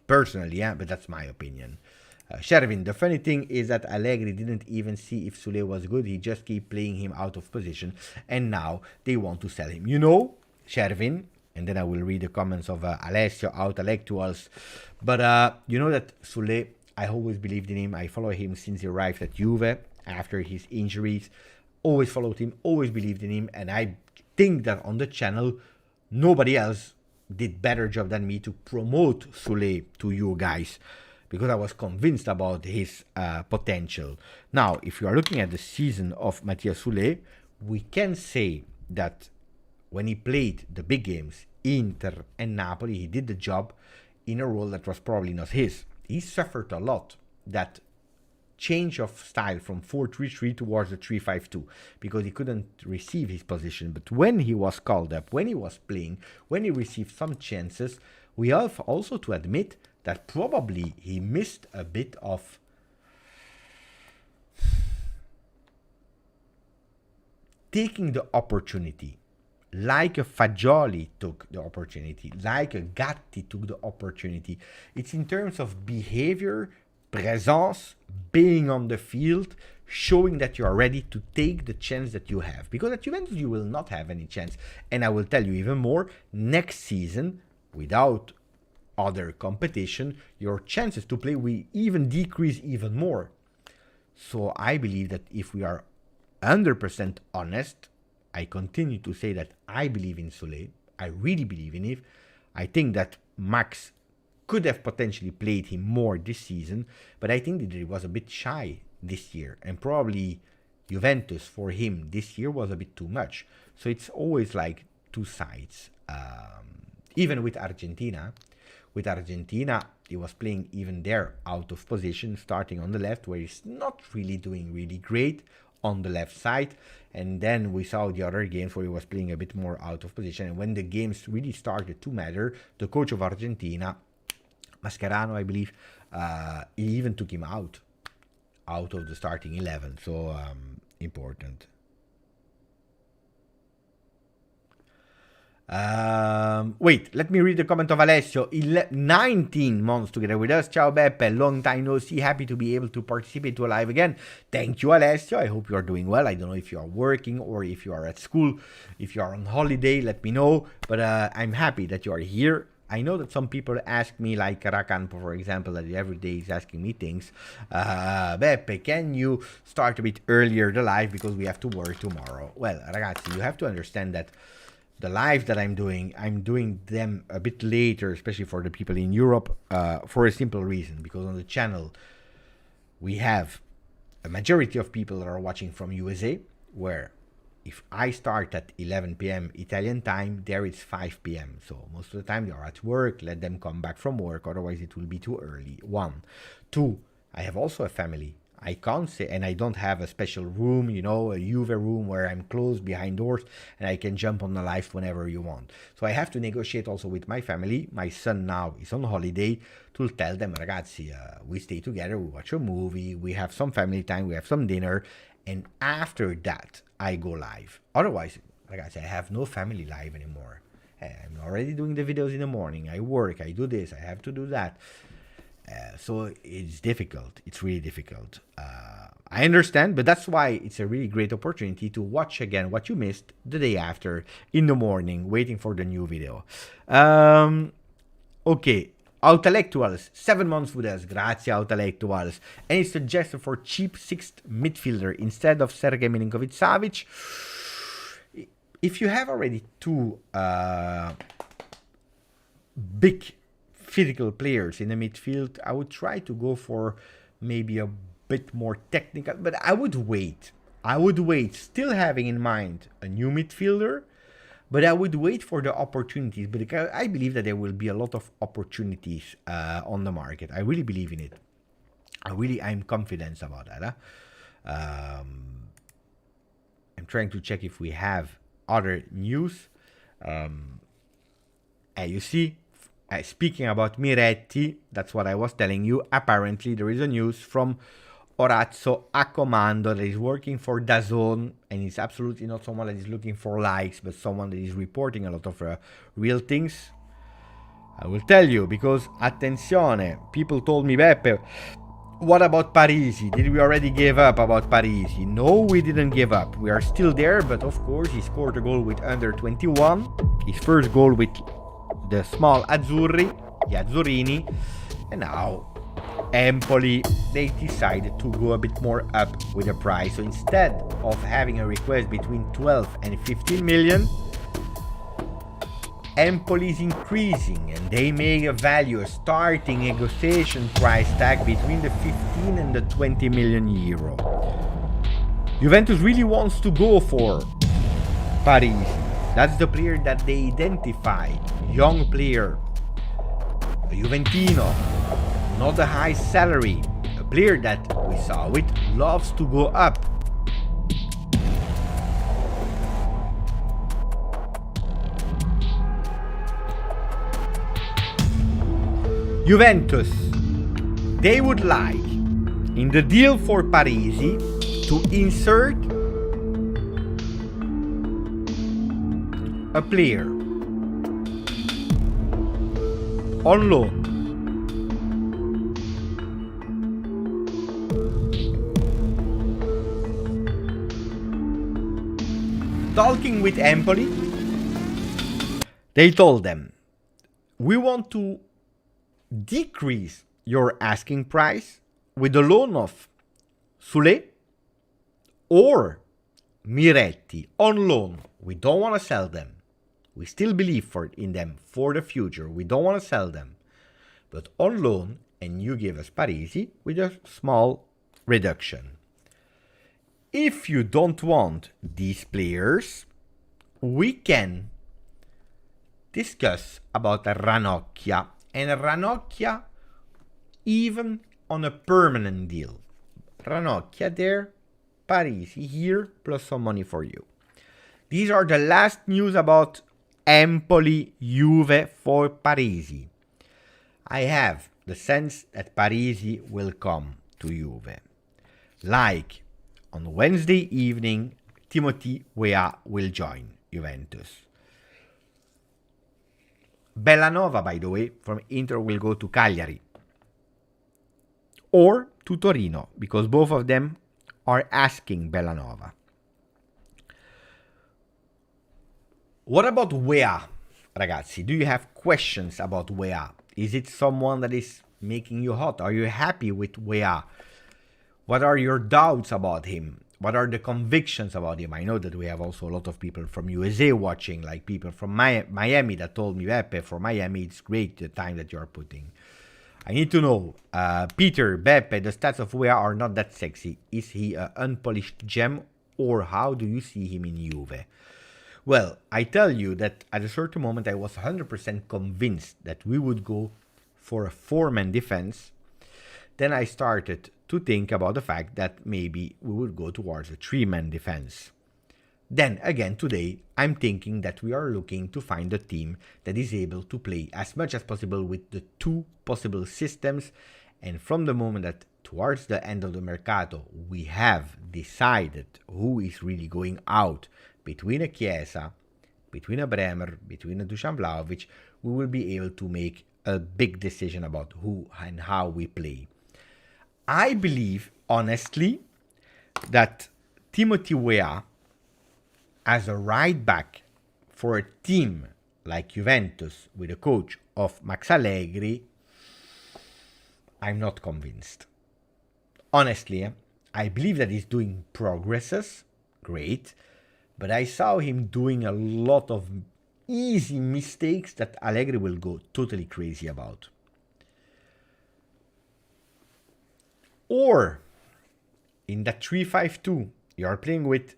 Personally, yeah, but that's my opinion. Shervin, the funny thing is that Allegri didn't even see if Sule was good. He just keep playing him out of position, and now they want to sell him. You know, Shervin, and then I will read the comments of Alessio, Outellectuals. But you know that Sule, I always believed in him. I follow him since he arrived at Juve after his injuries. Always followed him, always believed in him, and I think that on the channel, nobody else did better job than me to promote Sule to you guys, because I was convinced about his potential. Now, if you are looking at the season of Matthias Sule, we can say that when he played the big games, Inter and Napoli, he did the job in a role that was probably not his. He suffered a lot that change of style from 4-3-3 towards the 3-5-2, because he couldn't receive his position. But when he was called up, when he was playing, when he received some chances, we have also to admit that probably he missed a bit of taking the opportunity, like a Fagioli took the opportunity, like a Gatti took the opportunity. It's in terms of behavior, presence, being on the field, showing that you are ready to take the chance that you have. Because at Juventus you will not have any chance. And I will tell you even more, next season, without other competition, your chances to play will even decrease even more. So I believe that if we are 100% honest, I continue to say that I believe in Soler. I really believe in it. I think that Max could have potentially played him more this season, but I think that he was a bit shy this year, and probably Juventus for him this year was a bit too much. So it's always like two sides. Even with Argentina, he was playing even there out of position, starting on the left, where he's not really doing really great on the left side. And then we saw the other games where he was playing a bit more out of position. And when the games really started to matter, the coach of Argentina, Mascherano, I believe, he even took him out of the starting 11. So important. Wait, let me read the comment of Alessio. 19 months together with us. Ciao Beppe, long time no see. Happy to be able to participate to a live again. Thank you, Alessio. I hope you are doing well. I don't know if you are working or if you are at school. If you are on holiday, let me know. But I'm happy that you are here. I know that some people ask me, like Rakan, for example, that every day is asking me things. Beppe, can you start a bit earlier the live because we have to work tomorrow? Well, ragazzi, you have to understand that the lives that I'm doing them a bit later, especially for the people in Europe, for a simple reason. Because on the channel, we have a majority of people that are watching from USA, where if I start at 11 p.m. Italian time, there it's 5 p.m. So most of the time they are at work, let them come back from work, otherwise it will be too early. 1. 2, I have also a family. I can't say, and I don't have a special room, you know, a Juve room where I'm closed behind doors and I can jump on the live whenever you want. So I have to negotiate also with my family. My son now is on holiday to tell them, ragazzi, we stay together, we watch a movie, we have some family time, we have some dinner, and after that I go live. Otherwise, ragazzi, I have no family live anymore. I'm already doing the videos in the morning. I work, I do this, I have to do that. So it's difficult. It's really difficult. I understand, but that's why it's a really great opportunity to watch again what you missed the day after in the morning, waiting for the new video. Okay, Autolectuals, 7 months with us. Grazie, Autolectuals. Any suggestion for cheap 6th midfielder instead of Sergei Milinkovic-Savic? If you have already two big physical players in the midfield, I would try to go for maybe a bit more technical, but I would wait, still having in mind a new midfielder, but I would wait for the opportunities, because I believe that there will be a lot of opportunities on the market. I really believe in it. I'm confident about that. I'm trying to check if we have other news. You see, speaking about Miretti, that's what I was telling you. Apparently, there is a news from Orazio Accomando that is working for DAZN, and he's absolutely not someone that is looking for likes, but someone that is reporting a lot of real things. I will tell you, because, attenzione, people told me, Beppe, what about Parisi? Did we already give up about Parisi? No, we didn't give up. We are still there, but of course, he scored a goal with under 21. His first goal with the small Azzurri, the Azzurini, and now Empoli, they decided to go a bit more up with the price. So instead of having a request between 12 and 15 million, Empoli is increasing, and they make a starting negotiation price tag between the 15 and the 20 million euro. Juventus really wants to go for Parisi. That's the player that they identified. Young player. A Juventino. Not a high salary. A player that, we saw it, loves to go up. Juventus. They would like, in the deal for Parisi, to insert a player on loan Talking with Empoli, they told them, we want to decrease your asking price with the loan of Sule or Miretti on loan. We don't want to sell them. We still believe in them for the future. We don't want to sell them. But on loan, and you give us Parisi with a small reduction. If you don't want these players, we can discuss about Ranocchia. And Ranocchia even on a permanent deal. Ranocchia there, Parisi here, plus some money for you. These are the last news about Empoli Juve for Parisi. I have the sense that Parisi will come to Juve. Like on Wednesday evening, Timothy Weah will join Juventus. Bellanova, by the way, from Inter will go to Cagliari or to Torino, because both of them are asking Bellanova. What about Weah, ragazzi? Do you have questions about Weah? Is it someone that is making you hot? Are you happy with Weah? What are your doubts about him? What are the convictions about him? I know that we have also a lot of people from USA watching, like people from Miami that told me, Beppe, for Miami, it's great the time that you're putting. I need to know, Peter, Beppe, the stats of Weah are not that sexy. Is he an unpolished gem, or how do you see him in Juve? Well, I tell you that at a certain moment I was 100% convinced that we would go for a 4-man defense. Then I started to think about the fact that maybe we would go towards a 3-man defense. Then again today, I'm thinking that we are looking to find a team that is able to play as much as possible with the 2 possible systems, and from the moment that towards the end of the Mercato we have decided who is really going out between a Chiesa, between a Bremer, between a Dusan Vlahovic, we will be able to make a big decision about who and how we play. I believe, honestly, that Timothy Weah as a right back for a team like Juventus with a coach of Max Allegri, I'm not convinced. Honestly, I believe that he's doing progresses, great, but I saw him doing a lot of easy mistakes that Allegri will go totally crazy about. Or in that 3-5-2, you are playing with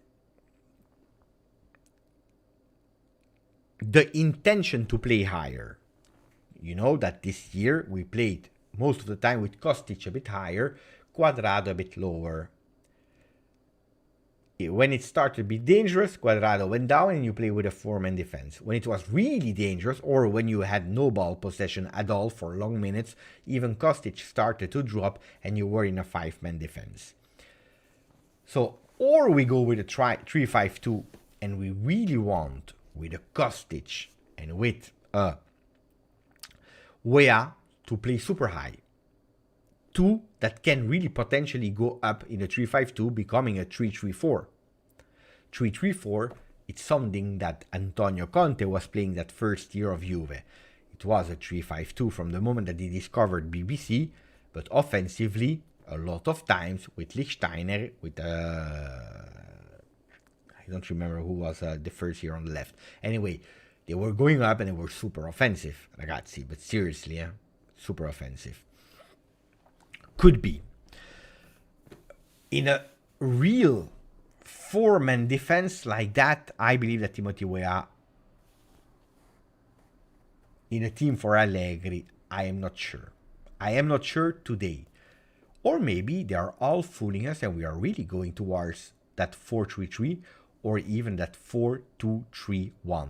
the intention to play higher. You know that this year we played most of the time with Kostic a bit higher, Quadrado a bit lower. When it started to be dangerous, Quadrado went down and you play with a 4-man defense. When it was really dangerous, or when you had no ball possession at all for long minutes, even Kostic started to drop and you were in a 5-man defense. So, or we go with a 3-5-2 and we really want with a Kostic and with a Weah to play super high. 2 that can really potentially go up in a 3-5-2, becoming a 3-3-4. 3-3-4, it's something that Antonio Conte was playing that first year of Juve. It was a 3-5-2 from the moment that he discovered BBC, but offensively, a lot of times with Lichtsteiner, with I don't remember who was the first year on the left. Anyway, they were going up and they were super offensive, ragazzi, but seriously, super offensive. Could be. In a real 4-man defense like that, I believe that Timothy Weah in a team for Allegri, I am not sure. I am not sure today. Or maybe they are all fooling us and we are really going towards that 4-3-3 or even that 4-2-3-1.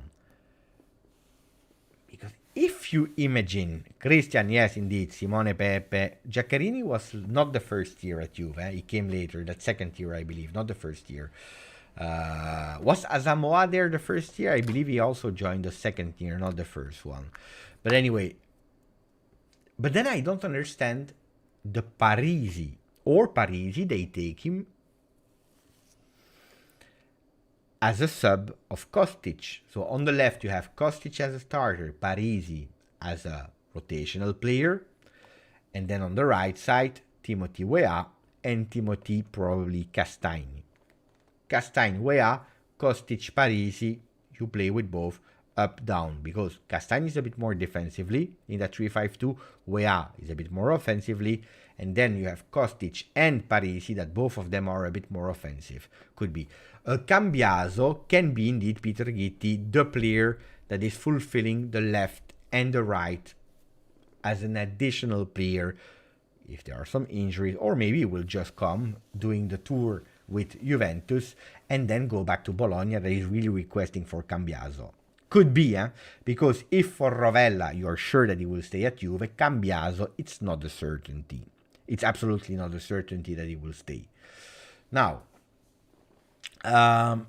Because if you imagine, Christian, yes, indeed, Simone Pepe, Giaccherini was not the first year at Juve. He came later, that second year, I believe, not the first year. Was Asamoah there the first year? I believe he also joined the second year, not the first one. But anyway, but then I don't understand the Parisi. Or Parisi, they take him as a sub of Kostic. So on the left you have Kostic as a starter, Parisi as a rotational player, and then on the right side Timothy Weah and Timothy probably Castagni. Castagni, Weah, Kostic, Parisi, you play with both up down, because Castagni is a bit more defensively in that 3-5-2, Weah is a bit more offensively, and then you have Kostic and Parisi that both of them are a bit more offensive. Could be Cambiaso, can be indeed Peter Gitti, the player that is fulfilling the left and the right as an additional player if there are some injuries, or maybe he will just come doing the tour with Juventus and then go back to Bologna that is really requesting for Cambiaso. Could be, because if for Rovella you are sure that he will stay at Juve, Cambiaso, it's not a certainty. It's absolutely not a certainty that he will stay. Now, I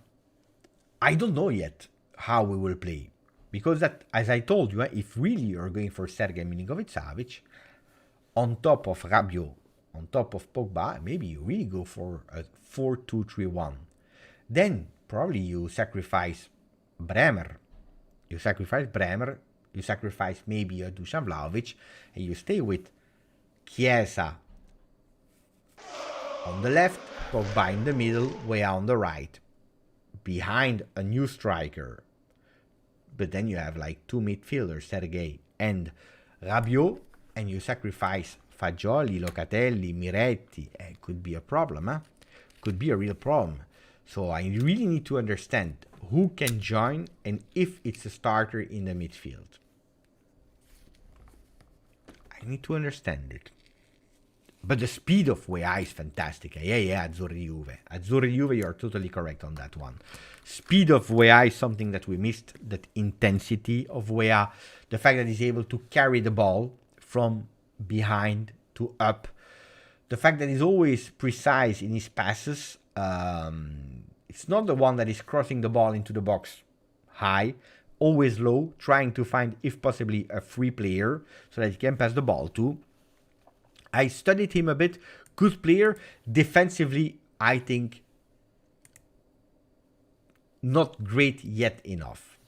don't know yet how we will play, because that, as I told you, if really you're going for Sergei Milinkovic-Savic, on top of Rabiot, on top of Pogba, maybe you really go for a 4-2-3-1. Then probably you sacrifice Bremer. You sacrifice maybe a Dusan Vlahovic, and you stay with Chiesa on the left, Pogba in the middle, Weah on the right, behind a new striker. But then you have like two midfielders, Sergei and Rabiot, and you sacrifice Fagioli, Locatelli, Miretti. It could be a problem, Could be a real problem. So I really need to understand who can join and if it's a starter in the midfield. I need to understand it. But the speed of Weah is fantastic. Yeah, Azzurri Juve. Azzurri Juve, you're totally correct on that one. Speed of Weah is something that we missed. That intensity of Weah. The fact that he's able to carry the ball from behind to up. The fact that he's always precise in his passes. It's not the one that is crossing the ball into the box high, always low, trying to find, if possibly, a free player so that he can pass the ball to. I studied him a bit. Good player. Defensively, I think not great yet enough.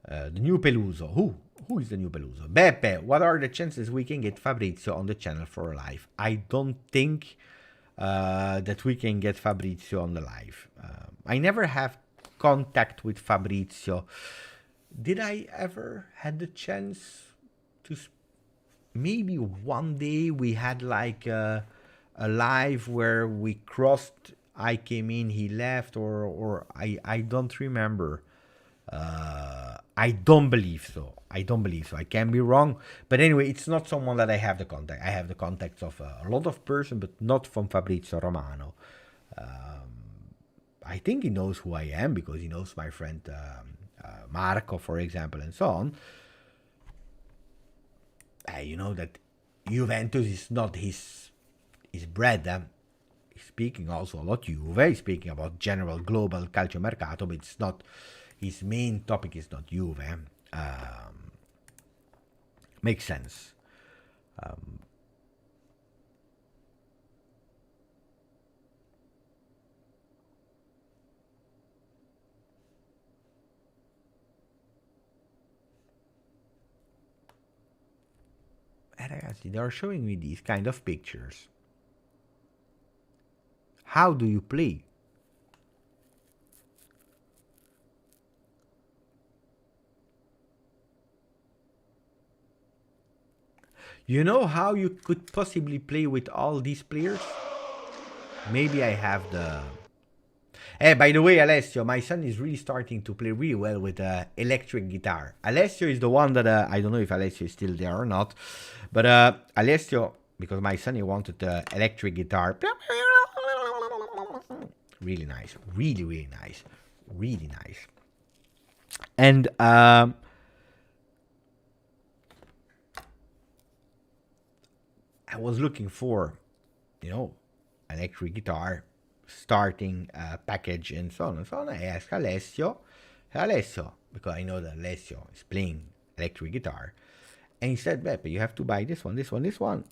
The new Peluso. Who is the new Peluso? Beppe, what are the chances we can get Fabrizio on the channel for a live? I don't think that we can get Fabrizio on the live. I never have contact with Fabrizio. Did I ever had the chance to maybe one day we had like a live where we crossed, I came in, he left, or I don't remember. I don't believe so. I can be wrong. But anyway, it's not someone that I have the contact. I have the contacts of a lot of person, but not from Fabrizio Romano. I think he knows who I am because he knows my friend Marco, for example, and so on. You know that Juventus is not his bread. He's speaking also a lot Juve. He's speaking about general global calcio mercato, but it's not his main topic. Is not Juve. Makes sense. Ragazzi, they are showing me these kind of pictures. How do you play? You know how you could possibly play with all these players? Maybe I have the... Hey, by the way, Alessio, my son is really starting to play really well with electric guitar. Alessio is the one that... I don't know if Alessio is still there or not. But Alessio, because my son, he wanted the electric guitar. Really nice. Really, really nice. Really nice. And... I was looking for, electric guitar, starting package, and so on and so on. I asked Alessio, because I know that Alessio is playing electric guitar, and he said, Beppe, you have to buy this one, this one, this one.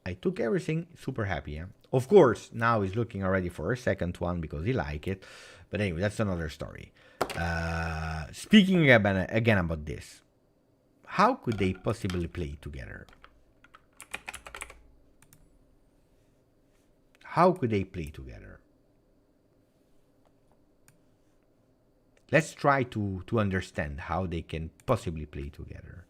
I took everything, super happy. Yeah? Of course, now he's looking already for a second one because he like it. But anyway, that's another story. Speaking again about this, how could they possibly play together? How could they play together? Let's try to understand how they can possibly play together.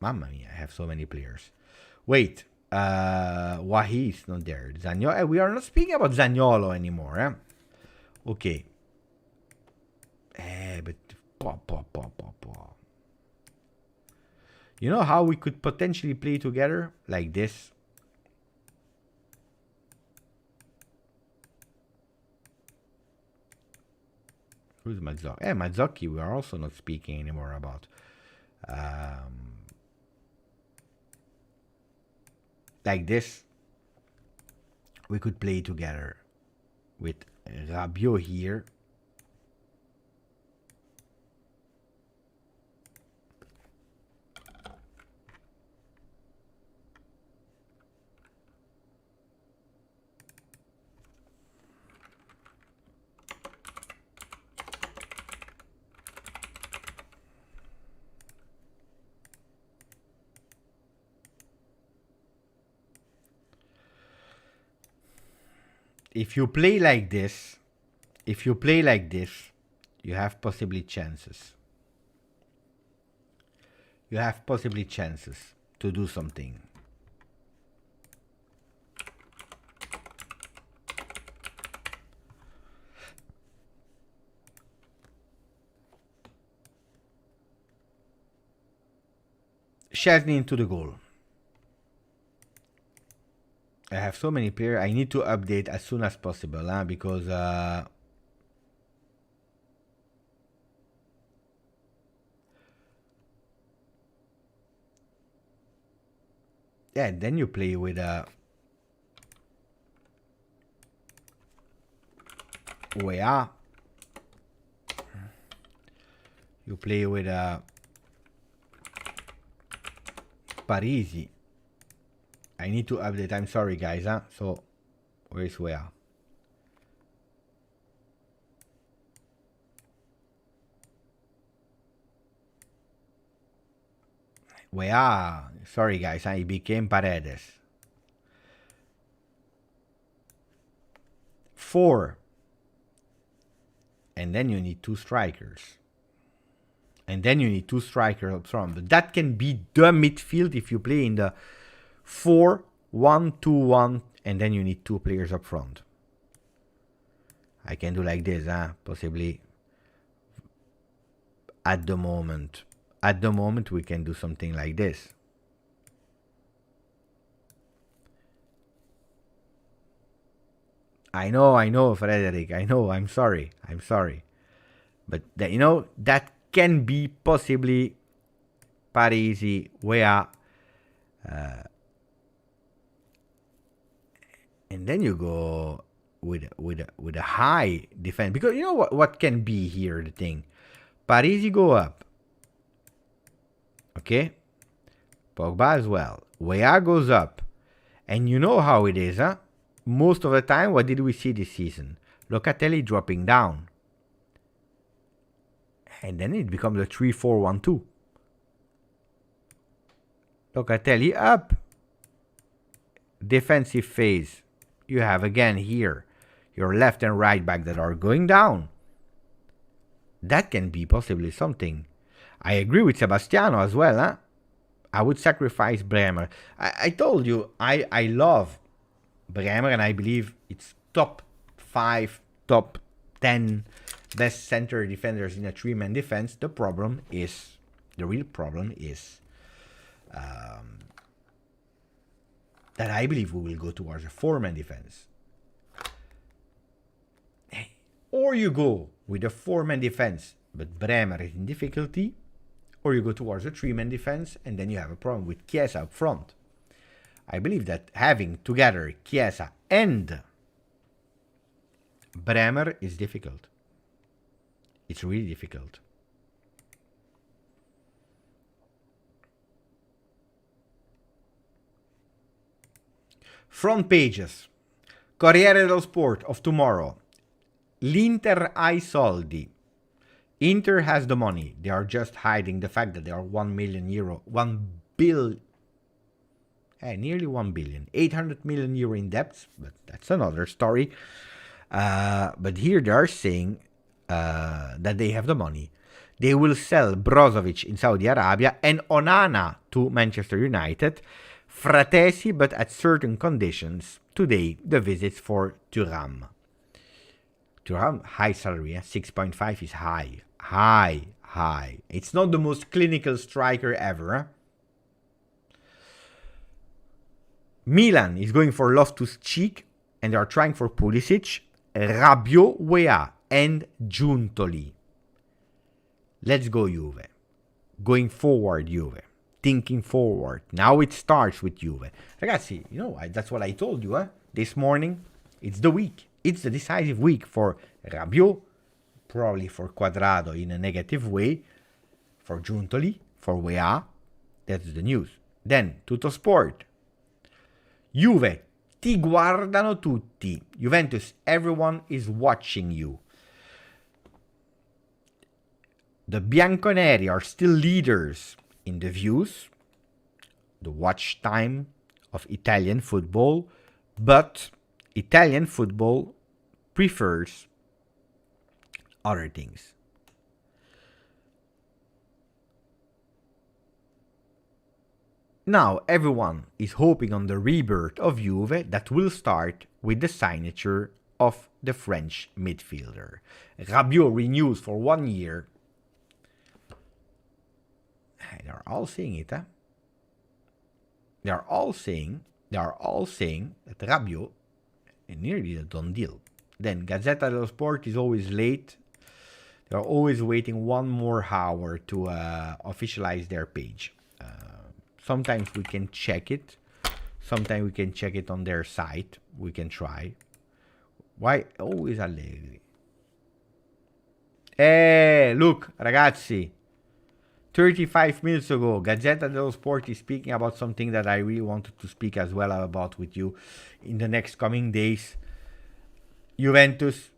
Mamma mia, I have so many players. Wait, Wahi is not there. Zaniolo, we are not speaking about Zaniolo anymore, eh? Okay. But you know how we could potentially play together? Like this. Who's Mazzocchi? Mazzocchi, we are also not speaking anymore about. Like this. We could play together with Rabiot here. If you play like this, you have possibly chances. You have possibly chances to do something. Szczesny into the goal. I have so many players. I need to update as soon as possible, because yeah, then you play with Weah. You play with Parisi. I need to update. I'm sorry, guys. So, where is Weah? Weah. Sorry, guys. He became Paredes. 4. And then you need 2 strikers. And then you need 2 strikers up front. But that can be the midfield if you play in the 4-1-2-1, and then you need 2 players up front. I can do like this, possibly. At the moment, we can do something like this. I know, Frederick. I know. I'm sorry. But that, that can be possibly Parisi, Weah. And then you go with a high defense, because you know what can be here the thing. Parisi go up, okay. Pogba as well. Weah goes up, and you know how it is, Most of the time, what did we see this season? Locatelli dropping down, and then it becomes a 3-4-1-2. Locatelli up, defensive phase. You have again here your left and right back that are going down. That can be possibly something. I agree with Sebastiano as well. I would sacrifice Bremer. I told you I love Bremer, and I believe it's top 5, top 10 best center defenders in a 3-man defense. The real problem is that I believe we will go towards a 4-man defense. Or you go with a 4-man defense, but Bremer is in difficulty, or you go towards a 3-man defense, and then you have a problem with Chiesa up front. I believe that having together Chiesa and Bremer is difficult. It's really difficult. Front pages. Corriere dello Sport of tomorrow. L'Inter ha I soldi. Inter has the money. They are just hiding the fact that they are €1 billion, nearly 1 billion, 800 million euro in debts, but that's another story. But here they are saying that they have the money. They will sell Brozovic in Saudi Arabia and Onana to Manchester United. Fratesi, but at certain conditions. Today, the visits for Thuram. Thuram, high salary, 6.5 is high. High. It's not the most clinical striker ever. Milan is going for Loftus-Cheek, and they are trying for Pulisic, Rabiot, Weah, and Giuntoli. Let's go, Juve. Going forward, Juve. Thinking forward. Now it starts with Juve. Ragazzi, that's what I told you, this morning. It's the week. It's the decisive week for Rabiot, probably for Quadrado in a negative way, for Giuntoli, for Weah. That's the news. Then, Tutto Sport. Juve, ti guardano tutti. Juventus, everyone is watching you. The Bianconeri are still leaders in the views, the watch time of Italian football, but Italian football prefers other things. Now everyone is hoping on the rebirth of Juve that will start with the signature of the French midfielder. Rabiot renews for 1 year. They are all saying it, They are all saying that Rabiot is nearly a done deal. Then Gazzetta dello Sport is always late. They are always waiting 1 more hour to officialize their page. Sometimes we can check it. Sometimes we can check it on their site. We can try. Why always Allegri? Look, ragazzi. 35 minutes ago, Gazzetta dello Sport is speaking about something that I really wanted to speak as well about with you in the next coming days. Juventus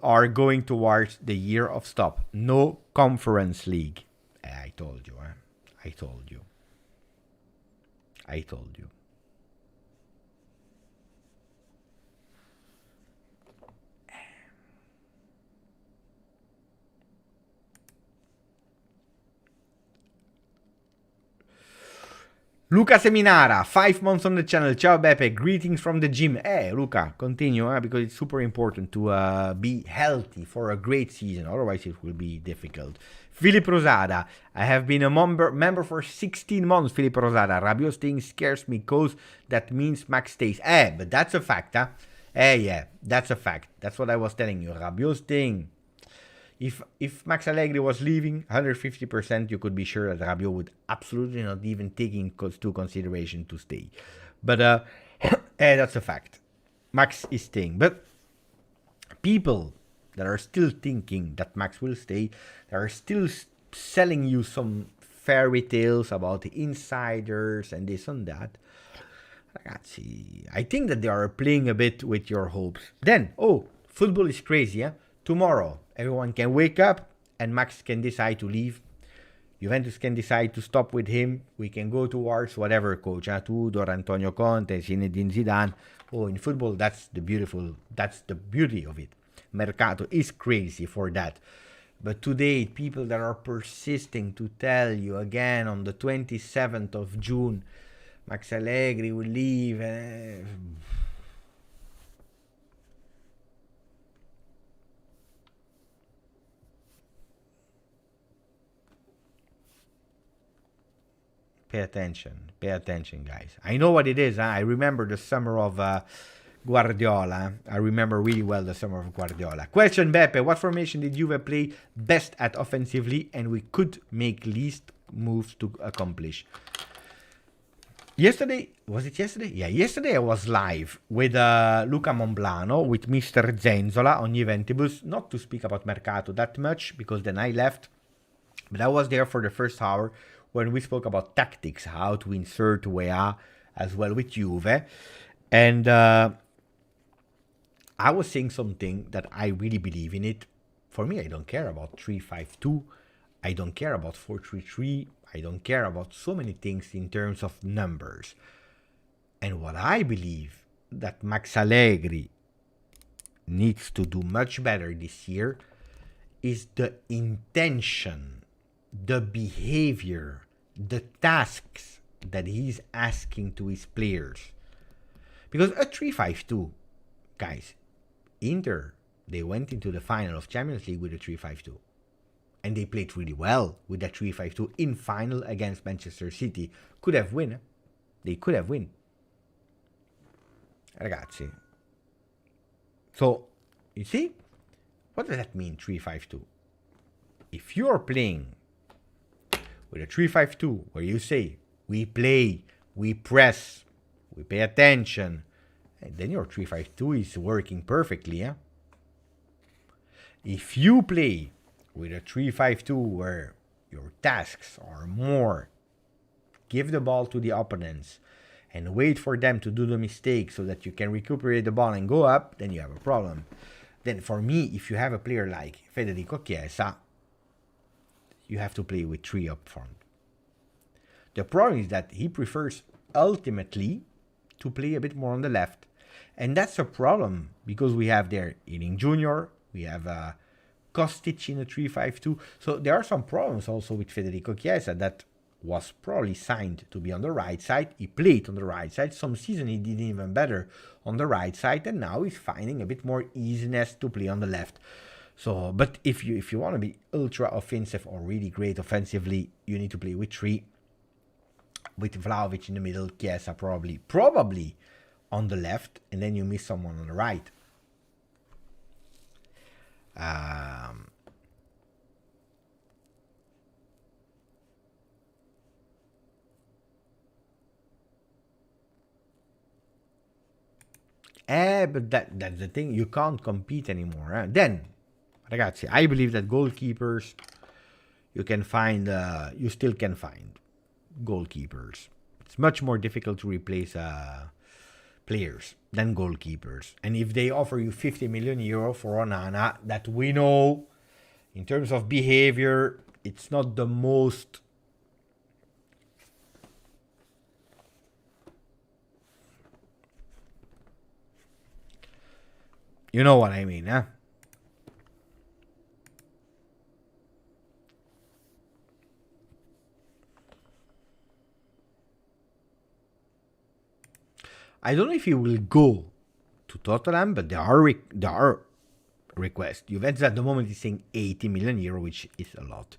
are going towards the year of stop. No Conference League. I told you, I told you. Luca Seminara, 5 months on the channel. Ciao Beppe, greetings from the gym. Luca, continue, because it's super important to be healthy for a great season. Otherwise, it will be difficult. Philip Rosada, I have been a member for 16 months. Philip Rosada, Rabiot staying scares me because that means Max stays. But that's a fact, yeah, that's a fact. That's what I was telling you. Rabiot staying. If Max Allegri was leaving, 150%, you could be sure that Rabiot would absolutely not even take into consideration to stay. But that's a fact. Max is staying. But people that are still thinking that Max will stay, they are still selling you some fairy tales about the insiders and this and that. Ragazzi, I think that they are playing a bit with your hopes. Then, football is crazy, Tomorrow, everyone can wake up and Max can decide to leave. Juventus can decide to stop with him. We can go towards whatever coach, Tudor, Antonio Conte, Zinedine Zidane. In football, that's the beauty of it. Mercato is crazy for that. But today, people that are persisting to tell you again on the 27th of June, Max Allegri will leave. Pay attention, guys. I know what it is. I remember the summer of Guardiola. I remember really well the summer of Guardiola. Question, Beppe. What formation did Juve play best at offensively and we could make least moves to accomplish? Yesterday, was it yesterday? Yeah, yesterday I was live with Luca Monblano, with Mr. Zenzola on Juventus. Not to speak about Mercato that much, because then I left. But I was there for the first hour when we spoke about tactics, how to insert Weah as well with Juve. And I was saying something that I really believe in it. For me, I don't care about 3-5-2. I don't care about 4-3-3. I don't care about so many things in terms of numbers. And what I believe that Max Allegri needs to do much better this year is the intention, the behavior, the tasks that he's asking to his players. Because a 3-5-2, guys, Inter, they went into the final of Champions League with a 3-5-2. And they played really well with that 3-5-2 in final against Manchester City. Could have win. They could have win. Ragazzi. So, you see? What does that mean, 3-5-2? If you're playing with a 3-5-2, where you say, we play, we press, we pay attention, and then your 3-5-2 is working perfectly, yeah? If you play with a 3-5-2 where your tasks are more give the ball to the opponents and wait for them to do the mistake so that you can recuperate the ball and go up, then you have a problem. Then for me, if you have a player like Federico Chiesa, you have to play with 3 up front. The problem is that he prefers ultimately to play a bit more on the left. And that's a problem because we have there Ealing Jr., we have Kostic in a 3-5-2. So there are some problems also with Federico Chiesa that was probably signed to be on the right side. He played on the right side. Some season he did even better on the right side, and now he's finding a bit more easiness to play on the left. So, but if you want to be ultra offensive or really great offensively, you need to play with 3. With Vlahovic in the middle, Chiesa probably on the left, and then you miss someone on the right. But that's the thing. You can't compete anymore. Then, ragazzi, I believe that goalkeepers, you still can find goalkeepers. It's much more difficult to replace players than goalkeepers. And if they offer you 50 million euro for Onana, that we know, in terms of behavior, it's not the most... You know what I mean, huh? I don't know if he will go to Tottenham, but there are requests. Juventus at the moment is saying 80 million euro, which is a lot.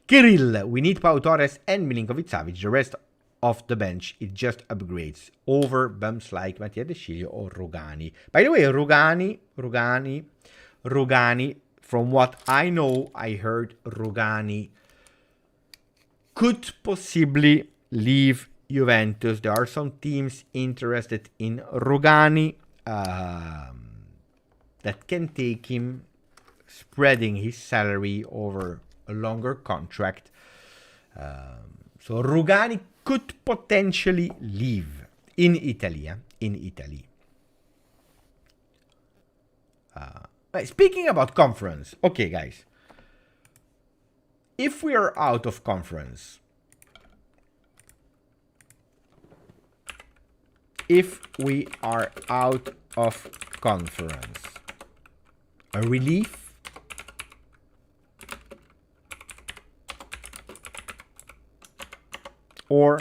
Kirill, we need Pau Torres and Milinkovic-Savic. The rest of the bench is just upgrades over bumps like Mattia De Sciglio or Rugani. By the way, Rugani, from what I know, I heard Rugani could possibly leave Juventus. There are some teams interested in Rugani that can take him, spreading his salary over a longer contract. So Rugani could potentially leave in Italy. Speaking about conference, okay, guys. If we are out of conference, a relief or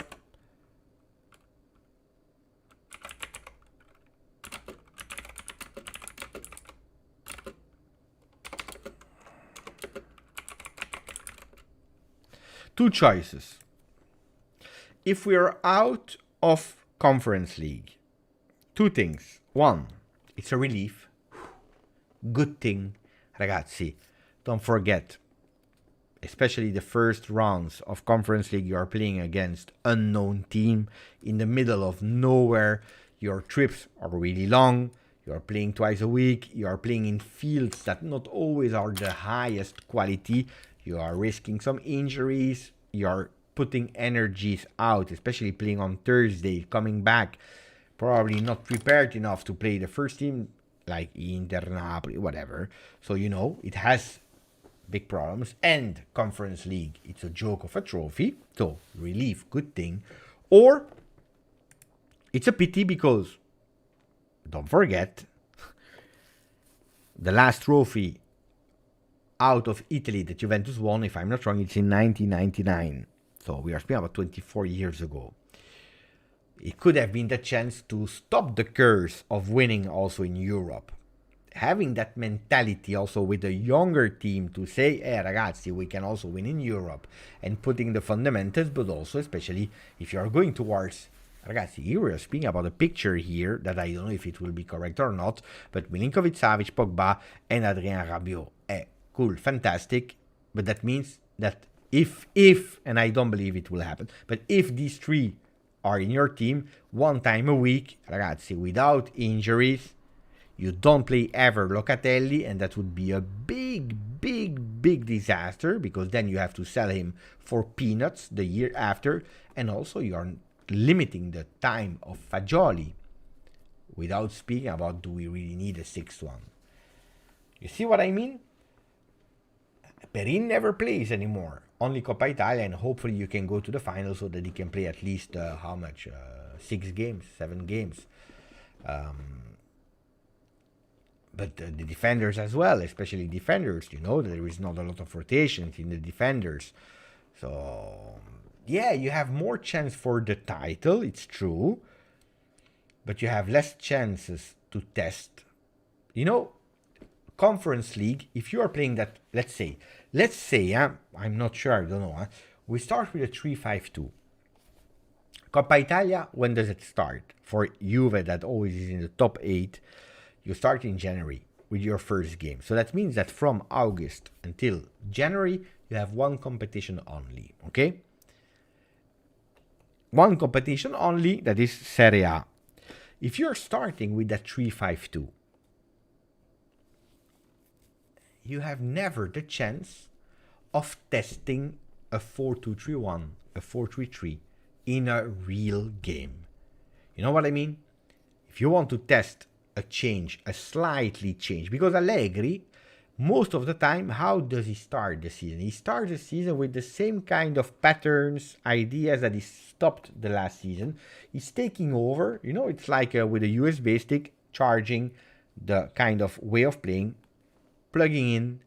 two choices. If we are out of Conference League, two things. One, it's a relief. Good thing, ragazzi. Don't forget, especially the first rounds of Conference League, you are playing against unknown team in the middle of nowhere. Your trips are really long. You are playing twice a week. You are playing in fields that not always are the highest quality. You are risking some injuries. You are putting energies out, especially playing on Thursday, coming back, probably not prepared enough to play the first team, like Inter, Napoli, whatever. So, it has big problems. And Conference League, it's a joke of a trophy. So, relief, good thing. Or, it's a pity because, don't forget, the last trophy out of Italy that Juventus won, if I'm not wrong, it's in 1999. So we are speaking about 24 years ago. It could have been the chance to stop the curse of winning also in Europe. Having that mentality also with a younger team to say, hey ragazzi, we can also win in Europe, and putting the fundamentals, but also especially if you are going towards, ragazzi, here we are speaking about a picture here that I don't know if it will be correct or not, but Milinkovic-Savic, Pogba, and Adrien Rabiot. Cool, fantastic, but that means that if, and I don't believe it will happen, but if these three are in your team one time a week, ragazzi, without injuries, you don't play ever Locatelli, and that would be a big disaster, because then you have to sell him for peanuts the year after, and also you are limiting the time of Fagioli, without speaking about do we really need a sixth one. You see what I mean? Perin never plays anymore, only Coppa Italia, and hopefully you can go to the final so that he can play at least, 6 games, 7 games. But the defenders as well, especially defenders, there is not a lot of rotations in the defenders. So, yeah, you have more chance for the title, it's true, but you have less chances to test. Conference League, if you are playing that, let's say, I'm not sure, I don't know, we start with a 3-5-2. Coppa Italia, when does it start? For Juve, that always is in the top 8, you start in January with your first game. So that means that from August until January, you have one competition only, okay? One competition only, that is Serie A. If you're starting with that 3-5-2, you have never the chance of testing a 4-2-3-1, a 4-3-3 in a real game. You know what I mean? If you want to test a change, a slightly change, because Allegri, most of the time, how does he start the season? He starts the season with the same kind of patterns, ideas that he stopped the last season. He's taking over, it's like with a USB stick, charging the kind of way of playing, plugging in,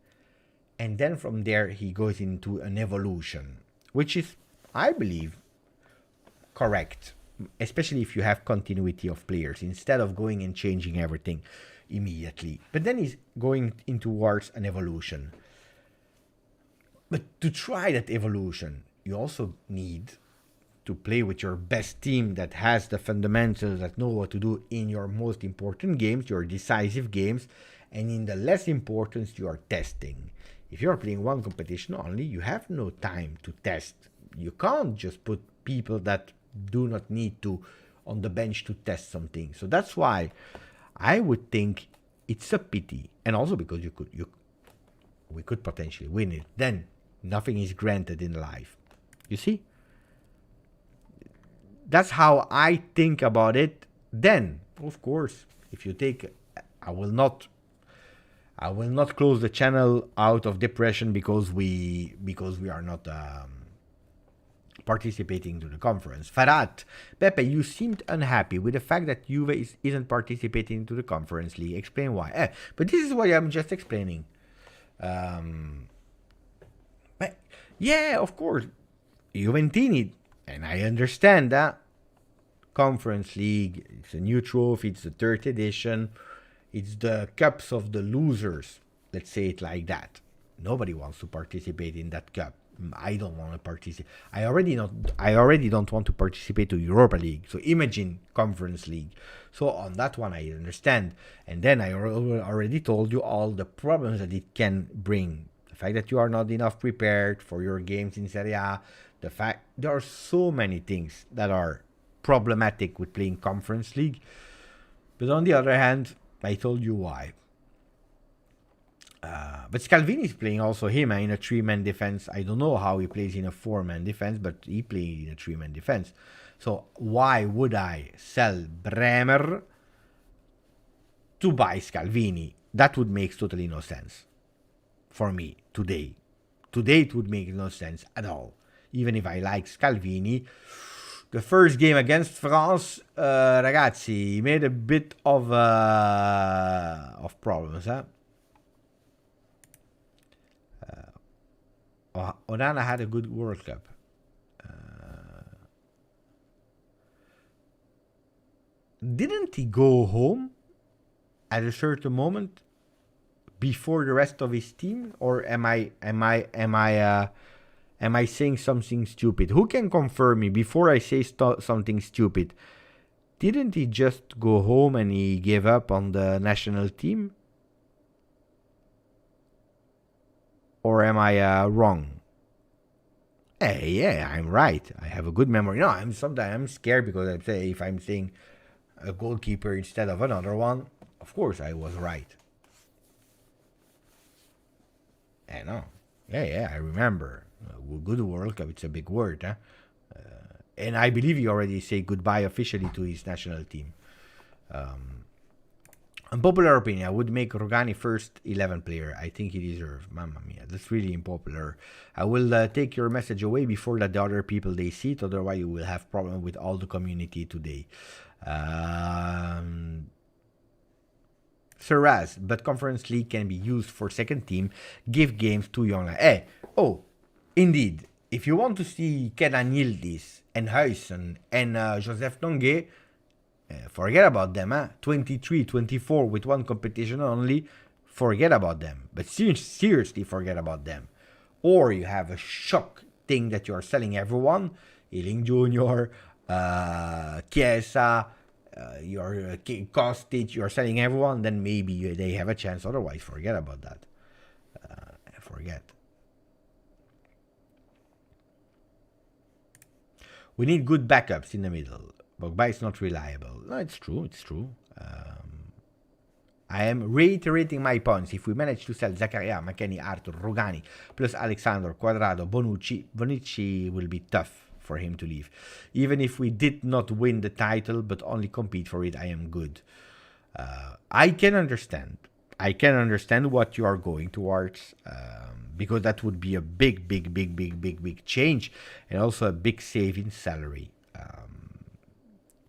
and then from there he goes into an evolution, which is, I believe, correct, especially if you have continuity of players, instead of going and changing everything immediately. But then he's going in towards an evolution. But to try that evolution, you also need to play with your best team that has the fundamentals, that know what to do in your most important games, your decisive games, and in the less important, you are testing. If you're playing one competition only, you have no time to test. You can't just put people that do not need to on the bench to test something. So that's why I would think it's a pity, and also because we could potentially win it. Then nothing is granted in life. You see? That's how I think about it. Then, of course, if you take, I will not close the channel out of depression because we are not participating to the conference. Farad, Pepe, you seemed unhappy with the fact that Juve isn't participating to the Conference League. Explain why. But this is what I'm just explaining. But yeah, of course, Juventini, and I understand that. Conference League, it's a new trophy, it's the 3rd edition. It's the cups of the losers, let's say it like that. Nobody wants to participate in that cup. I don't want to participate. I already don't want to participate to Europa League. So imagine Conference League. So on that one, I understand. And then I already told you all the problems that it can bring. The fact that you are not enough prepared for your games in Serie A. The fact there are so many things that are problematic with playing Conference League. But on the other hand, I told you why. But Scalvini is playing also him in a 3-man defense. I don't know how he plays in a 4-man defense, but he plays in a 3-man defense. So why would I sell Bremer to buy Scalvini? That would make totally no sense for me today. Today it would make no sense at all. Even if I like Scalvini. The first game against France, ragazzi, he made a bit of problems, huh? Onana had a good World Cup. Didn't he go home at a certain moment before the rest of his team, or am I saying something stupid? Who can confirm me before I say something stupid? Didn't he just go home and he gave up on the national team? Or am I wrong? Hey, yeah, I'm right. I have a good memory. No, I'm scared because if I'm saying a goalkeeper instead of another one, of course I was right. I know. Yeah, I remember. Good World Cup, it's a big word, huh? And I believe he already said goodbye officially to his national team. Unpopular opinion, I would make Rogani first 11 player. I think he deserves. Mamma mia, that's really unpopular. I will take your message away before that the other people they see it. Otherwise, you will have problem with all the community today. Serraz, but Conference League can be used for second team. Give games to young. Indeed. If you want to see Kenan Yildiz and Huijsen and Joseph Nongue, forget about them, huh? 23, 24 with one competition only, forget about them. But seriously forget about them. Or you have a shock thing that you are selling everyone, Ealing Jr., Chiesa, your Kostic, you are selling everyone, then maybe they have a chance. Otherwise, forget about that. Forget. We need good backups in the middle. Pogba is not reliable. No, it's true. I am reiterating my points. If we manage to sell Zakaria, McKennie, Arthur, Rogani, plus Alexander, Quadrado, Bonucci will be tough for him to leave. Even if we did not win the title, but only compete for it, I am good. I can understand. What you are going towards, because that would be a big change, and also a big save in salary.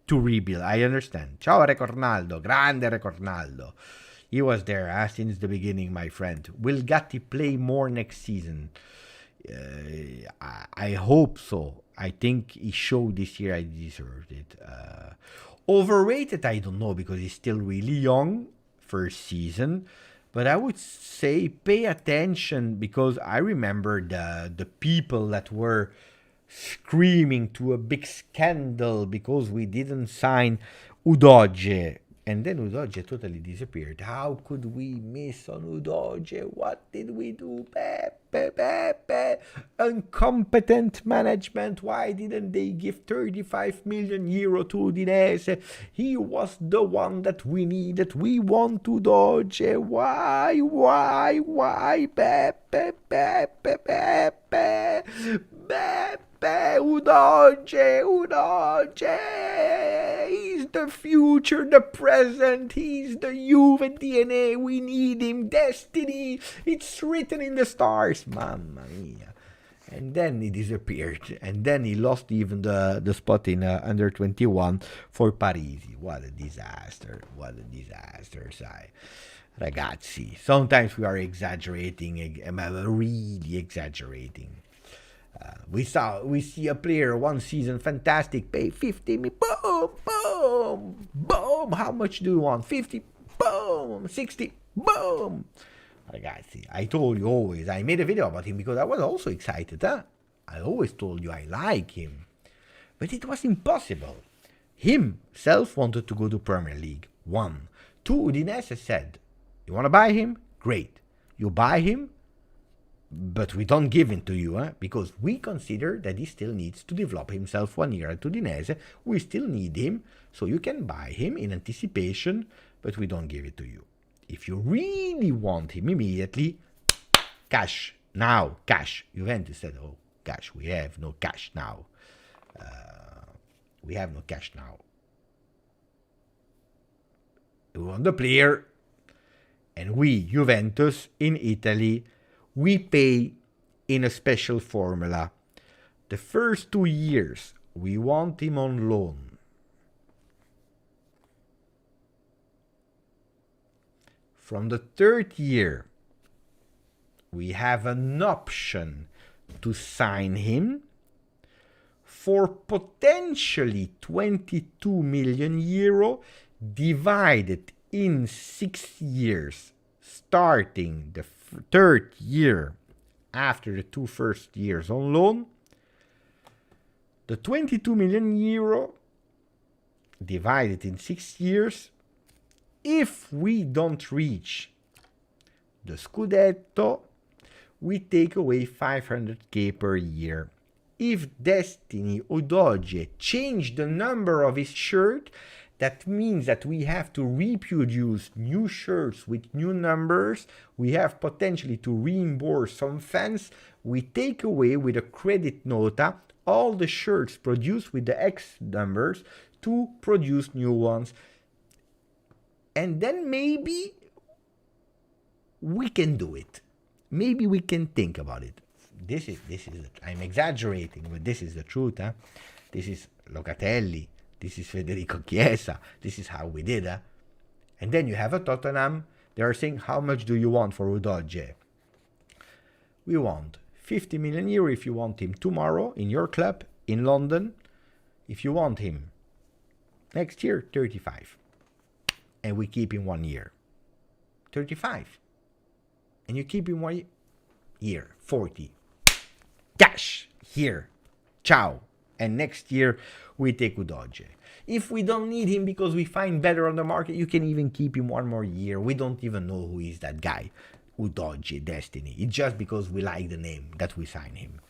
To rebuild, I understand. Ciao Recornaldo, grande Recornaldo. He was there since the beginning, my friend. Will Gatti play more next season? I hope so. I think he showed this year I deserved it. Overrated, I don't know, because he's still really young, first season. But I would say pay attention, because I remember the people that were screaming to a big scandal because we didn't sign Udogie, and then Udogie totally disappeared. How could we miss on Udogie? What did we do? Incompetent management. Why didn't they give 35 million euro to Udinese? He was the one that we needed. We want Udogie. Why? Udogie, he's the future, the present, he's the Juve DNA, we need him, destiny, it's written in the stars, mamma mia. And then he disappeared, and then he lost even the spot in under 21 for Parisi. What a disaster, sai. Ragazzi, sometimes we are exaggerating, really exaggerating. We see a player one season fantastic, pay 50 million, boom, how much do you want? 50, boom, 60, boom. Ragazzi, I told you always, I made a video about him because I was also excited, huh? I always told you I like him, but it was impossible. Himself wanted to go to Premier League, 1. 2, Udinese said, you want to buy him? Great. You buy him, but we don't give him to you, because we consider that he still needs to develop himself 1 year at Udinese. We still need him, so you can buy him in anticipation, but we don't give it to you. if you really want him immediately, cash, now, cash. Juventus said, oh, cash, we have no cash now. We have no cash now. We want the player, and we, Juventus, in Italy, we pay in a special formula. The first 2 years, we want him on loan. From the third year, we have an option to sign him for potentially 22 million euro divided in 6 years, starting the third year after the 2 first years on loan. The 22 million euro divided in 6 years, if we don't reach the Scudetto, we take away 500k per year. If Destiny Udogie change the number of his shirt, that means that we have to reproduce new shirts with new numbers. We have potentially to reimburse some fans. We take away with a credit nota all the shirts produced with the X numbers to produce new ones. And then maybe we can do it. Maybe we can think about it. This is I'm exaggerating, but this is the truth. Huh? This is Locatelli. This is Federico Chiesa. This is how we did. Huh? And then you have a Tottenham. They are saying, how much do you want for Udogie? We want 50 million euro if you want him tomorrow in your club in London. If you want him next year, 35. And we keep him 1 year. 35. And you keep him 1 year, 40. Cash here. Ciao. And next year we take Udogie. If we don't need him because we find better on the market, you can even keep him 1 more year. We don't even know who is that guy. Udogie, Destiny. It's just because we like the name that we sign him.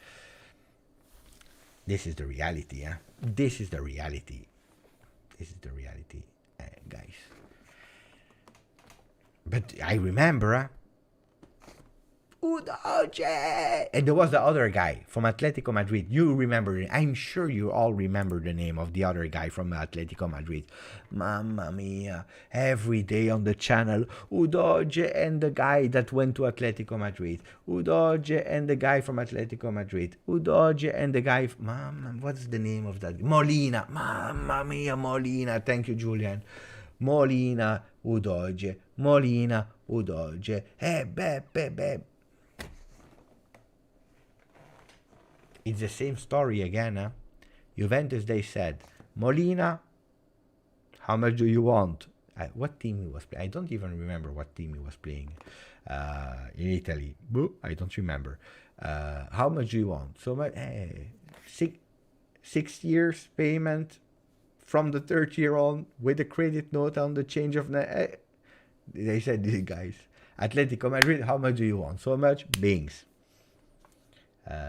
This is the reality, huh? This is the reality. This is the reality, guys. But I remember, Udogie! And there was the other guy from Atletico Madrid. You remember it. I'm sure you all remember the name of the other guy from Atletico Madrid. Mamma mia. Every day on the channel, Udogie and the guy that went to Atletico Madrid. Udogie and the guy from Atletico Madrid. Udogie and the guy... Mamma, what's the name of that? Molina. Mamma mia, Molina. Thank you, Julian. Molina, Udogie. Molina, Udogie. It's the same story again, huh? Juventus, they said, Molina, how much do you want? What team he was playing? I don't even remember what team he was playing in Italy. I don't remember. How much do you want? So much. 6 years payment from the third year on with a credit note on the change of... They said, these guys, Atletico Madrid, how much do you want? So much, Bings.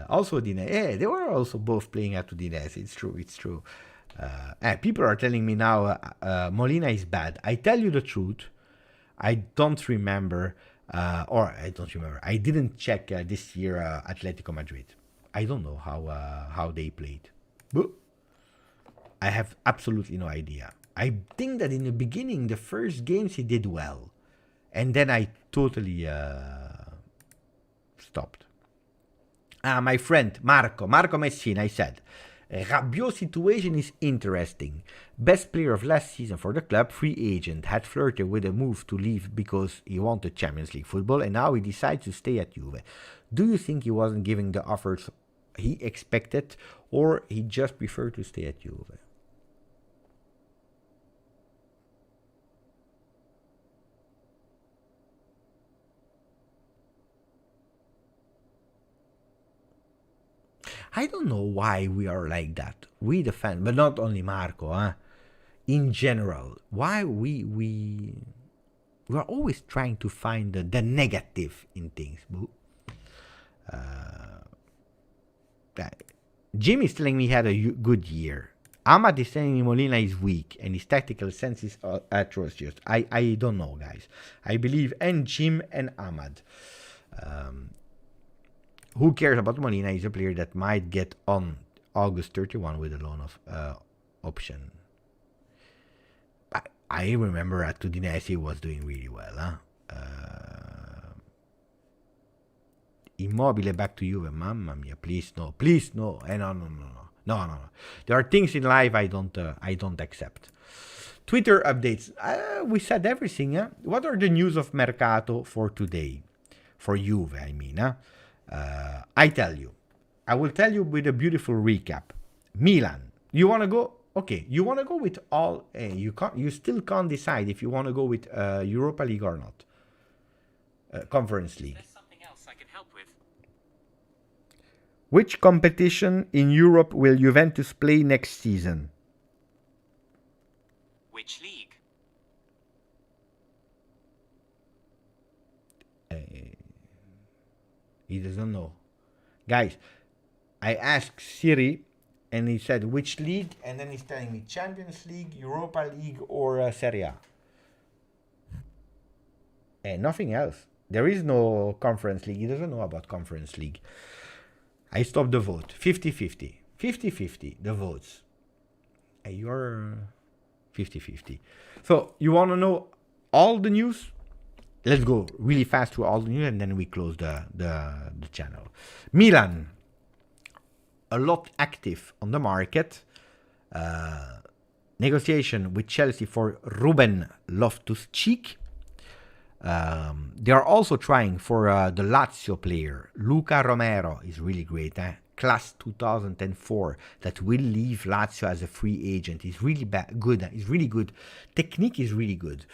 Also Udinese, they were also both playing at Udinese. It's true. People are telling me now Molina is bad. I tell you the truth, I don't remember, I didn't check this year Atletico Madrid. I don't know how they played. But I have absolutely no idea. I think that in the beginning, the first games he did well, and then I totally stopped. My friend Marco Messina, I said, Rabiot situation is interesting. Best player of last season for the club, free agent, had flirted with a move to leave because he wanted Champions League football, and now he decides to stay at Juve. Do you think he wasn't giving the offers he expected, or he just preferred to stay at Juve? I don't know why we are like that. We the fan, but not only Marco, in general. Why we are always trying to find the negative in things. Jim is telling me he had a good year. Ahmad is saying Molina is weak and his tactical sense is atrocious. I don't know, guys. I believe and Jim and Ahmad. Who cares about Molina? He's a player that might get on August 31 with a loan of option. I remember at Udinese was doing really well. Immobile back to Juve. Mamma mia, please no. Please no. No. There are things in life I don't accept. Twitter updates. We said everything. What are the news of Mercato for today? For Juve, I mean. I tell you. I will tell you with a beautiful recap. Milan. You want to go? Okay. You want to go with all? You still can't decide if you want to go with Europa League or not. Conference League. There's something else I can help with. Which competition in Europe will Juventus play next season? Which league? He doesn't know. Guys, I asked Siri and he said which league, and then he's telling me Champions League, Europa League, or Serie A. And nothing else. There is no Conference League. He doesn't know about Conference League. I stopped the vote. 50-50. 50-50, the votes. And you're 50-50. So, you want to know all the news? Let's go really fast through all the news and then we close the channel. Milan. A lot active on the market. Negotiation with Chelsea for Ruben Loftus-Cheek. They are also trying for the Lazio player. Luca Romero is really great. Class 2004 that will leave Lazio as a free agent. He's really good. He's really good. Technique is really good.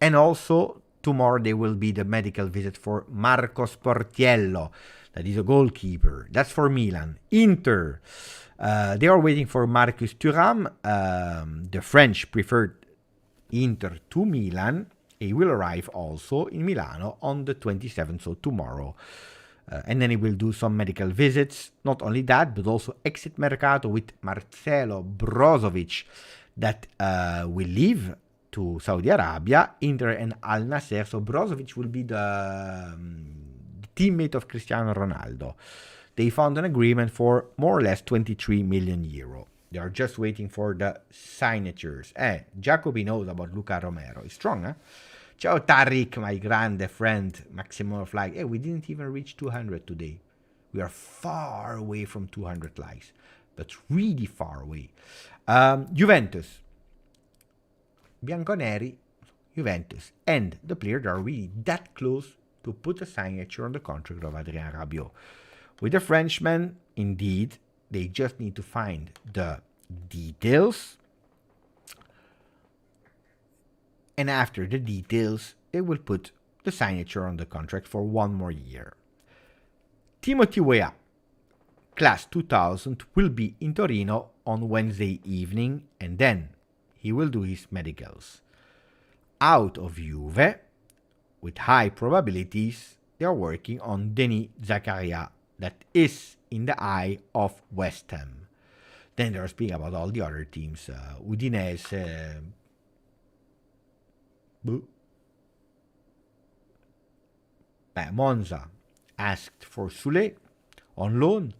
And also, tomorrow there will be the medical visit for Marco Sportiello. That is a goalkeeper. That's for Milan. Inter. They are waiting for Marcus Thuram. The French preferred Inter to Milan. He will arrive also in Milano on the 27th, so tomorrow. And then he will do some medical visits. Not only that, but also exit Mercato with Marcelo Brozovic that will leave to Saudi Arabia, Inter and Al Nassr. So Brozovic will be the teammate of Cristiano Ronaldo. They found an agreement for more or less 23 million euro. They are just waiting for the signatures. Jacobi knows about Luca Romero. He's strong, huh? Ciao Tariq, my grande friend. Maximum of likes. We didn't even reach 200 today. We are far away from 200 likes. That's really far away. Juventus. Bianconeri, Juventus. And the players are really that close to put a signature on the contract of Adrien Rabiot. With the Frenchman, indeed, they just need to find the details. And after the details, they will put the signature on the contract for 1 more year. Timothy Weah, class 2000, will be in Torino on Wednesday evening, and then he will do his medicals. Out of Juve, with high probabilities, they are working on Denis Zakaria, that is in the eye of West Ham. Then they are speaking about all the other teams. Udinese. Monza asked for Sule on loan.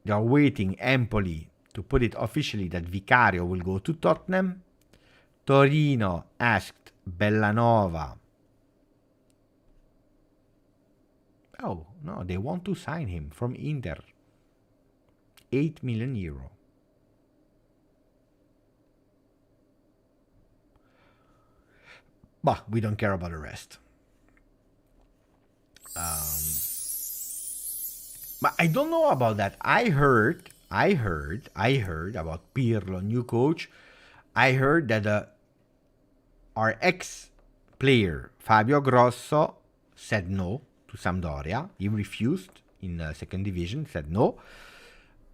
They are waiting Empoli to put it officially that Vicario will go to Tottenham. Torino asked Bellanova. Oh, no, they want to sign him from Inter. 8 million euro. But we don't care about the rest. But I don't know about that. I heard about Pirlo, new coach. I heard that our ex-player, Fabio Grosso, said no to Sampdoria. He refused in the second division, said no.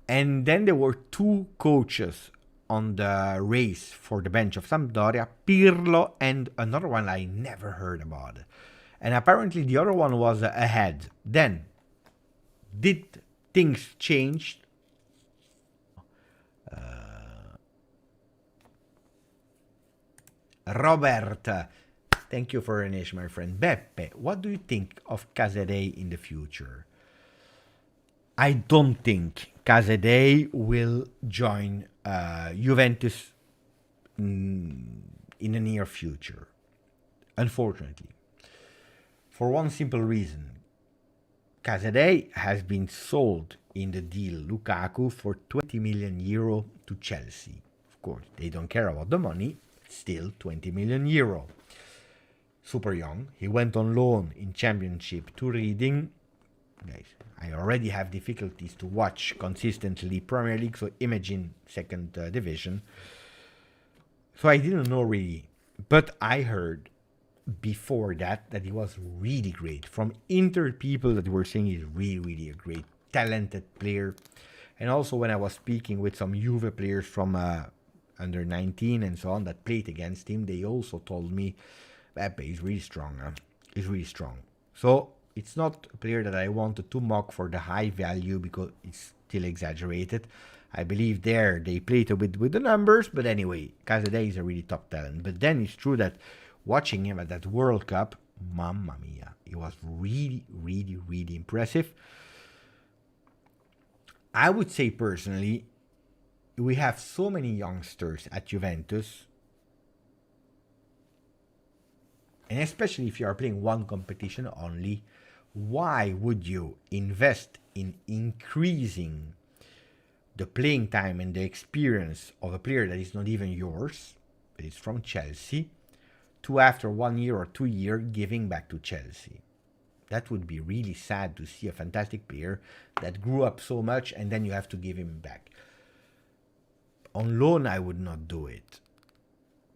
And then there were 2 coaches on the race for the bench of Sampdoria, Pirlo and another one I never heard about. And apparently the other one was ahead. Then, did things changed. Robert, thank you for Renesh, my friend. Beppe, what do you think of Casadei in the future? I don't think Casadei will join Juventus in the near future, unfortunately. For one simple reason. Casadei has been sold in the deal Lukaku for 20 million euro to Chelsea. Of course, they don't care about the money, still 20 million euro. Super young. He went on loan in Championship to Reading. Guys, I already have difficulties to watch consistently Premier League, so imagine second division. So I didn't know really, but I heard before that he was really great. From Inter people that were saying he's really a great, talented player. And also when I was speaking with some Juve players from under 19 and so on that played against him, they also told me, Pepe is really strong. He's really strong. So it's not a player that I wanted to mock for the high value because it's still exaggerated. I believe they played a bit with the numbers, but anyway, Casadei is a really top talent. But then it's true that watching him at that World Cup, mamma mia, he was really impressive. I would say personally, we have so many youngsters at Juventus, and especially if you are playing one competition only, why would you invest in increasing the playing time and the experience of a player that is not even yours, but is from Chelsea, to after 1 year or 2 years giving back to Chelsea? That would be really sad to see a fantastic player that grew up so much and then you have to give him back. On loan, I would not do it,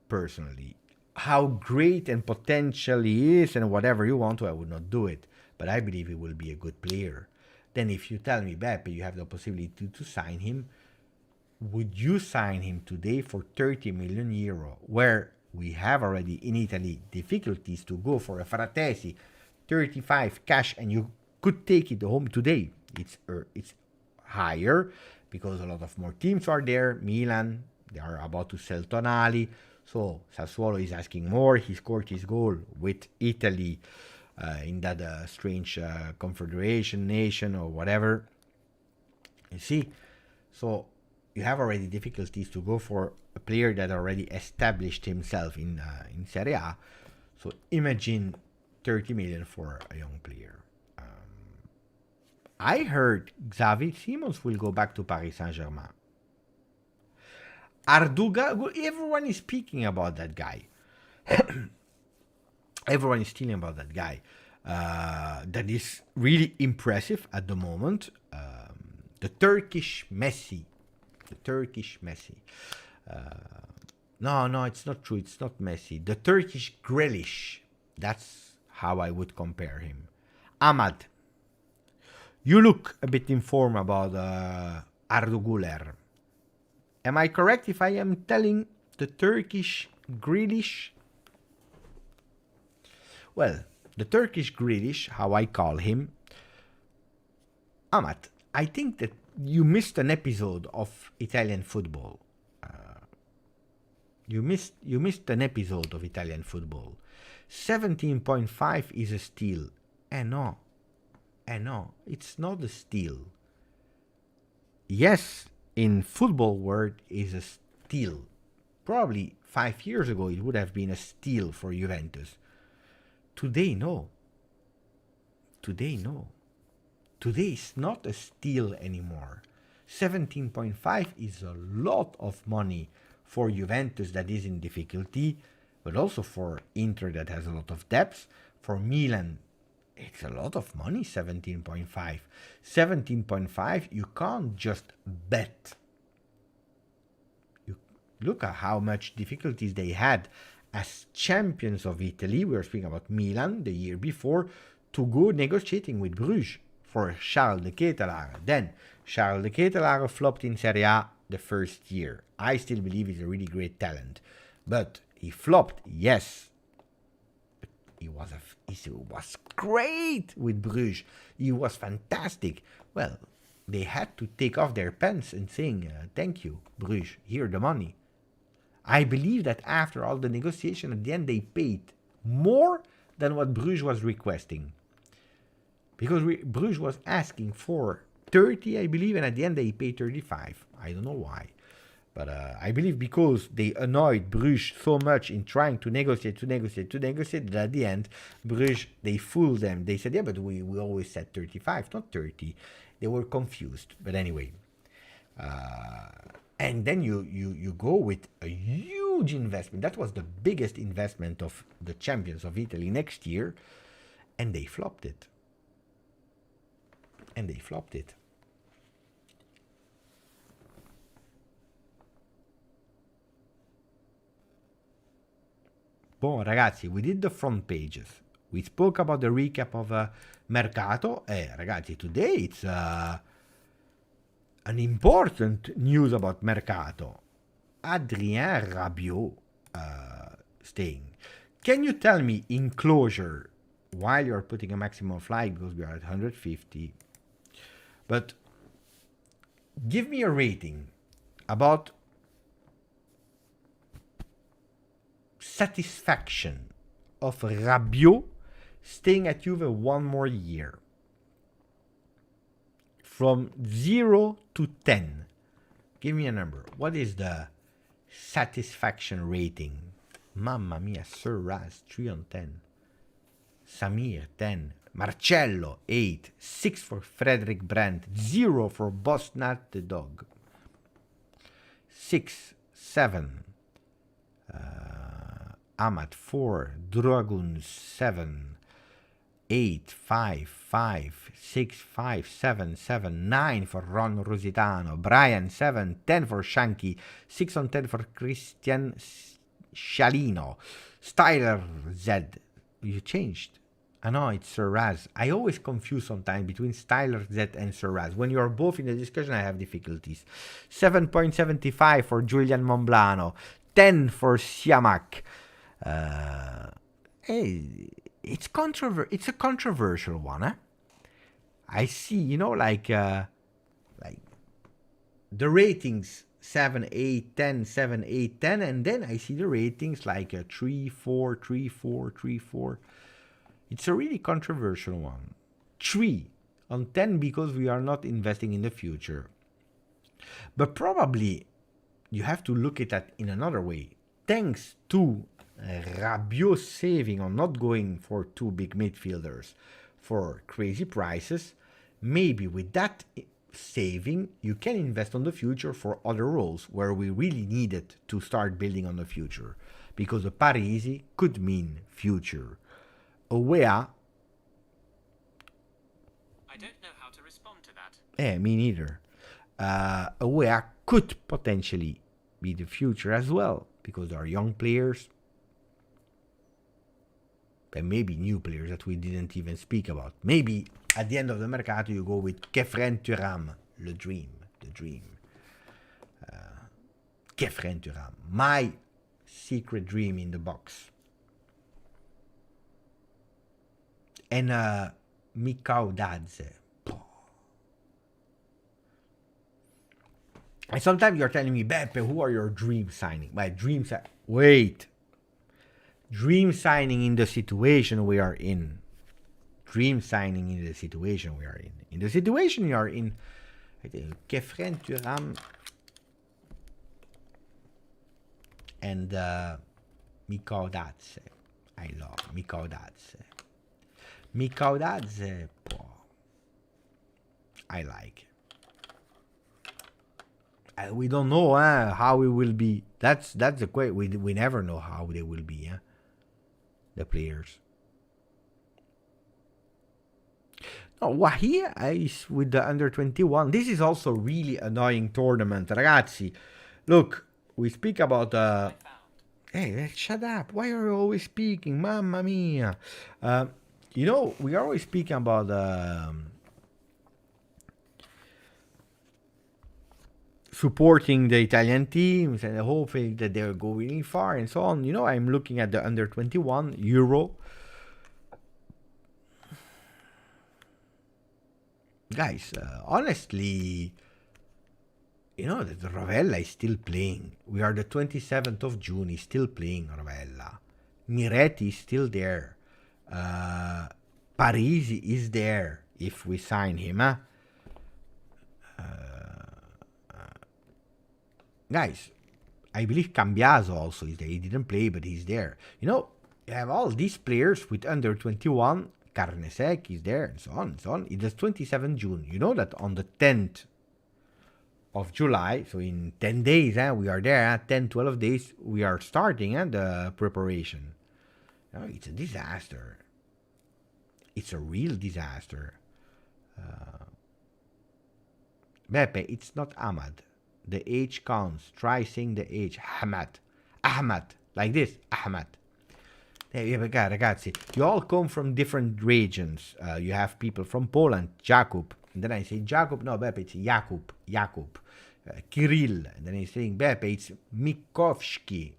personally. How great and potential he is and whatever you want to, I would not do it. But I believe he will be a good player. Then if you tell me, Beppe, you have the possibility to sign him, would you sign him today for 30 million euro, where we have already in Italy difficulties to go for a Fratesi 35 cash and you could take it home today? It's higher because a lot of more teams are there. Milan, they are about to sell Tonali. So Sassuolo is asking more. He scored his goal with Italy in that strange confederation nation or whatever. You see? So you have already difficulties to go for a player that already established himself in Serie A. So imagine 30 million for a young player. I heard Xavi Simons will go back to Paris Saint-Germain. Arduga, everyone is speaking about that guy. Everyone is speaking about that guy. That is really impressive at the moment. The Turkish Messi. No, it's not true. It's not Messi. The Turkish Grealish. That's how I would compare him. Ahmad, you look a bit informed about Arda Güler. Am I correct if I am telling the Turkish Grealish? Well, the Turkish Grealish, how I call him, Ahmad, I think that you missed an episode of Italian football. You missed an episode of Italian football. 17.5 is a steal. No, it's not a steal. Yes, in football word is a steal. Probably 5 years ago it would have been a steal for Juventus. Today, no. Today it's not a steal anymore. 17.5 is a lot of money for Juventus that is in difficulty, but also for Inter that has a lot of depth. For Milan, it's a lot of money, 17.5. 17.5, you can't just bet. You look at how much difficulties they had as champions of Italy. We were speaking about Milan the year before, to go negotiating with Bruges for Charles de Ketelaere. Then Charles de Ketelaere flopped in Serie A the first year. I still believe he's a really great talent, but he flopped, yes. He was great with Bruges. He was fantastic. Well, they had to take off their pants and saying, thank you, Bruges, here the money. I believe that after all the negotiation, at the end they paid more than what Bruges was requesting. Because Bruges was asking for 30, I believe, and at the end they paid 35. I don't know why. But I believe because they annoyed Bruges so much in trying to negotiate, that at the end, Bruges, they fooled them. They said, yeah, but we always said 35, not 30. They were confused. But anyway. And then you go with a huge investment. That was the biggest investment of the champions of Italy next year. And they flopped it. Bon, ragazzi, we did the front pages. We spoke about the recap of Mercato. Ragazzi, today it's an important news about Mercato. Adrien Rabiot staying. Can you tell me in closure, while you're putting a maximum flag, because we are at 150, but give me a rating about satisfaction of Rabiot staying at Juve one more year. From 0 to 10. Give me a number. What is the satisfaction rating? Mamma mia, Sir Raz, 3 on 10. Samir, 10. Marcello, 8. 6 for Frederick Brandt. 0 for Bosnat the dog. 6, 7. Amat 4, Dragun 7, 8, 5, 5, 6, 5, 7, 7, 9 for Ron Rositano, Brian 7, 10 for Shanky, 6 on 10 for Christian Scialino, Styler Z. You changed. No, it's Sir Raz. I always confuse sometimes between Styler Z and Sir Raz. When you are both in the discussion, I have difficulties. 7.75 for Julian Monblano, 10 for Siamak. It's a controversial one, eh? I see, like the ratings 7, 8, 10, 7, 8, 10, and then I see the ratings like 3, 4, 3, 4, 3, 4. It's a really controversial one. 3 on 10 because we are not investing in the future. But probably you have to look at that in another way. Thanks to Rabiot saving on not going for 2 big midfielders for crazy prices, maybe with that saving you can invest on the future for other roles where we really need it to start building on the future, because a Parisi could mean future. A Weah, I don't know how to respond to that. Me neither. A Weah could potentially be the future as well, because there are young players and maybe new players that we didn't even speak about. Maybe at the end of the Mercato you go with Kefren Thuram, the dream. Kefren Thuram, my secret dream in the box. And Mikau Dadze. And sometimes you're telling me, Beppe, who are your dream signing? My dream signing. Wait. Dream signing in the situation we are in. In the situation you are in, I think Kefren Thuram and Mikau Dadze. I love Mikau Dadze. I like. We don't know how it will be. That's the question. We never know how they will be. The players. Weah is with the under 21. This is also really annoying tournament, ragazzi. Look, we speak about. Hey, shut up! Why are you always speaking? Mamma mia! We are always speaking about supporting the Italian teams and hoping that they're going far and so on. I'm looking at the under 21 Euro. guys, honestly, you know that Rovella is still playing. We are the 27th of June. He's still playing, Rovella. Miretti is still there. Parisi is there if we sign him. Guys, I believe Cambiaso also is there. He didn't play, but he's there. You know, you have all these players with under 21. Carnesec is there, and so on and so on. It is 27 June. You know that on the 10th of July, so in 10 days, we are there, 10, 12 days, we are starting the preparation. You know, it's a disaster. It's a real disaster. Beppe, it's not Ahmad. The H counts. Try saying the H. Ahmad. Ahmad. Like this. Ahmad. Ragazzi, you all come from different regions. You have people from Poland, Jakub. And then I say Jakub. No, Beppe, it's Jakub. Kirill. And then he's saying Beppe, it's Mikovski.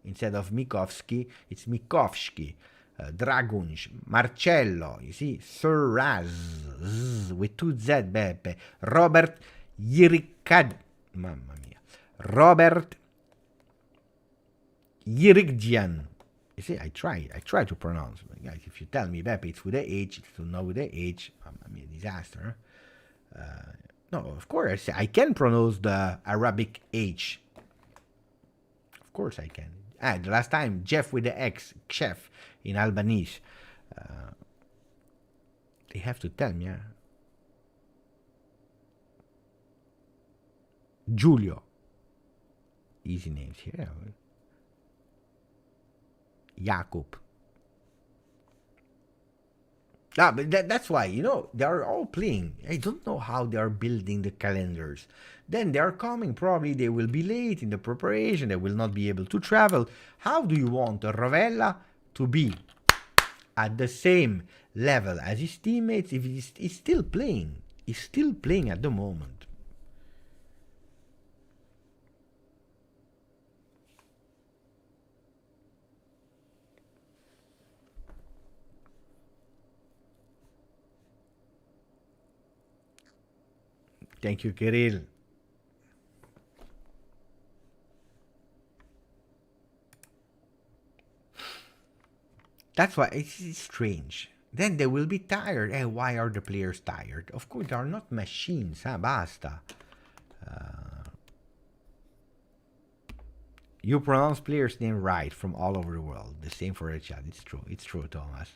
Instead of Mikovski, it's Mikovski. Dragunj, Marcello, you see, Suraz, with 2 Z, Beppe. Robert Yirikad, mamma mia. Robert Yirikdian. You see, I try to pronounce. But guys, if you tell me, Beppe, it's with the H, it's not with the H, mamma mia, disaster. No, of course, I can pronounce the Arabic H. Of course I can. The last time, Jeff with the X, chef, in Albanese. They have to tell me, Giulio. Easy names here. Jakub. But that's why, you know, they are all playing. I don't know how they are building the calendars. Then they are coming. Probably they will be late in the preparation. They will not be able to travel. How do you want a Rovella to be at the same level as his teammates if he's still playing? He's still playing at the moment. Thank you, Kirill. That's why it's strange. Then they will be tired. And why are the players tired? Of course, they are not machines. Basta. You pronounce players' name right from all over the world. The same for the chat. It's true. It's true, Thomas.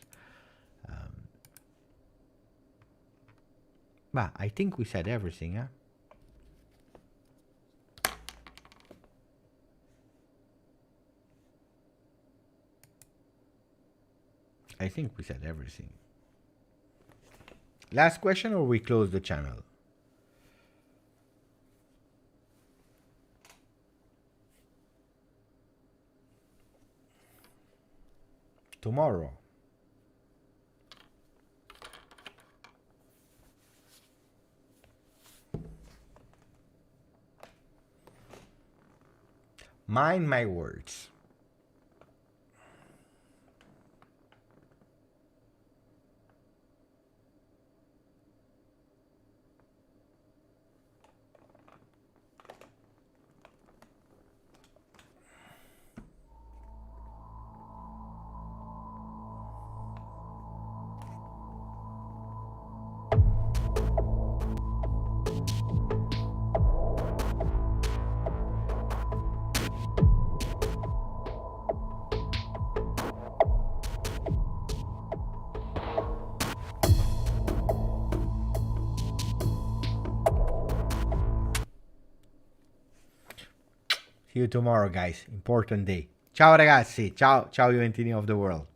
But I think we said everything, I think we said everything. Last question, or we close the channel? Tomorrow. Mind my words. See you tomorrow, guys. Important day. Ciao ragazzi. Ciao Juventini of the world.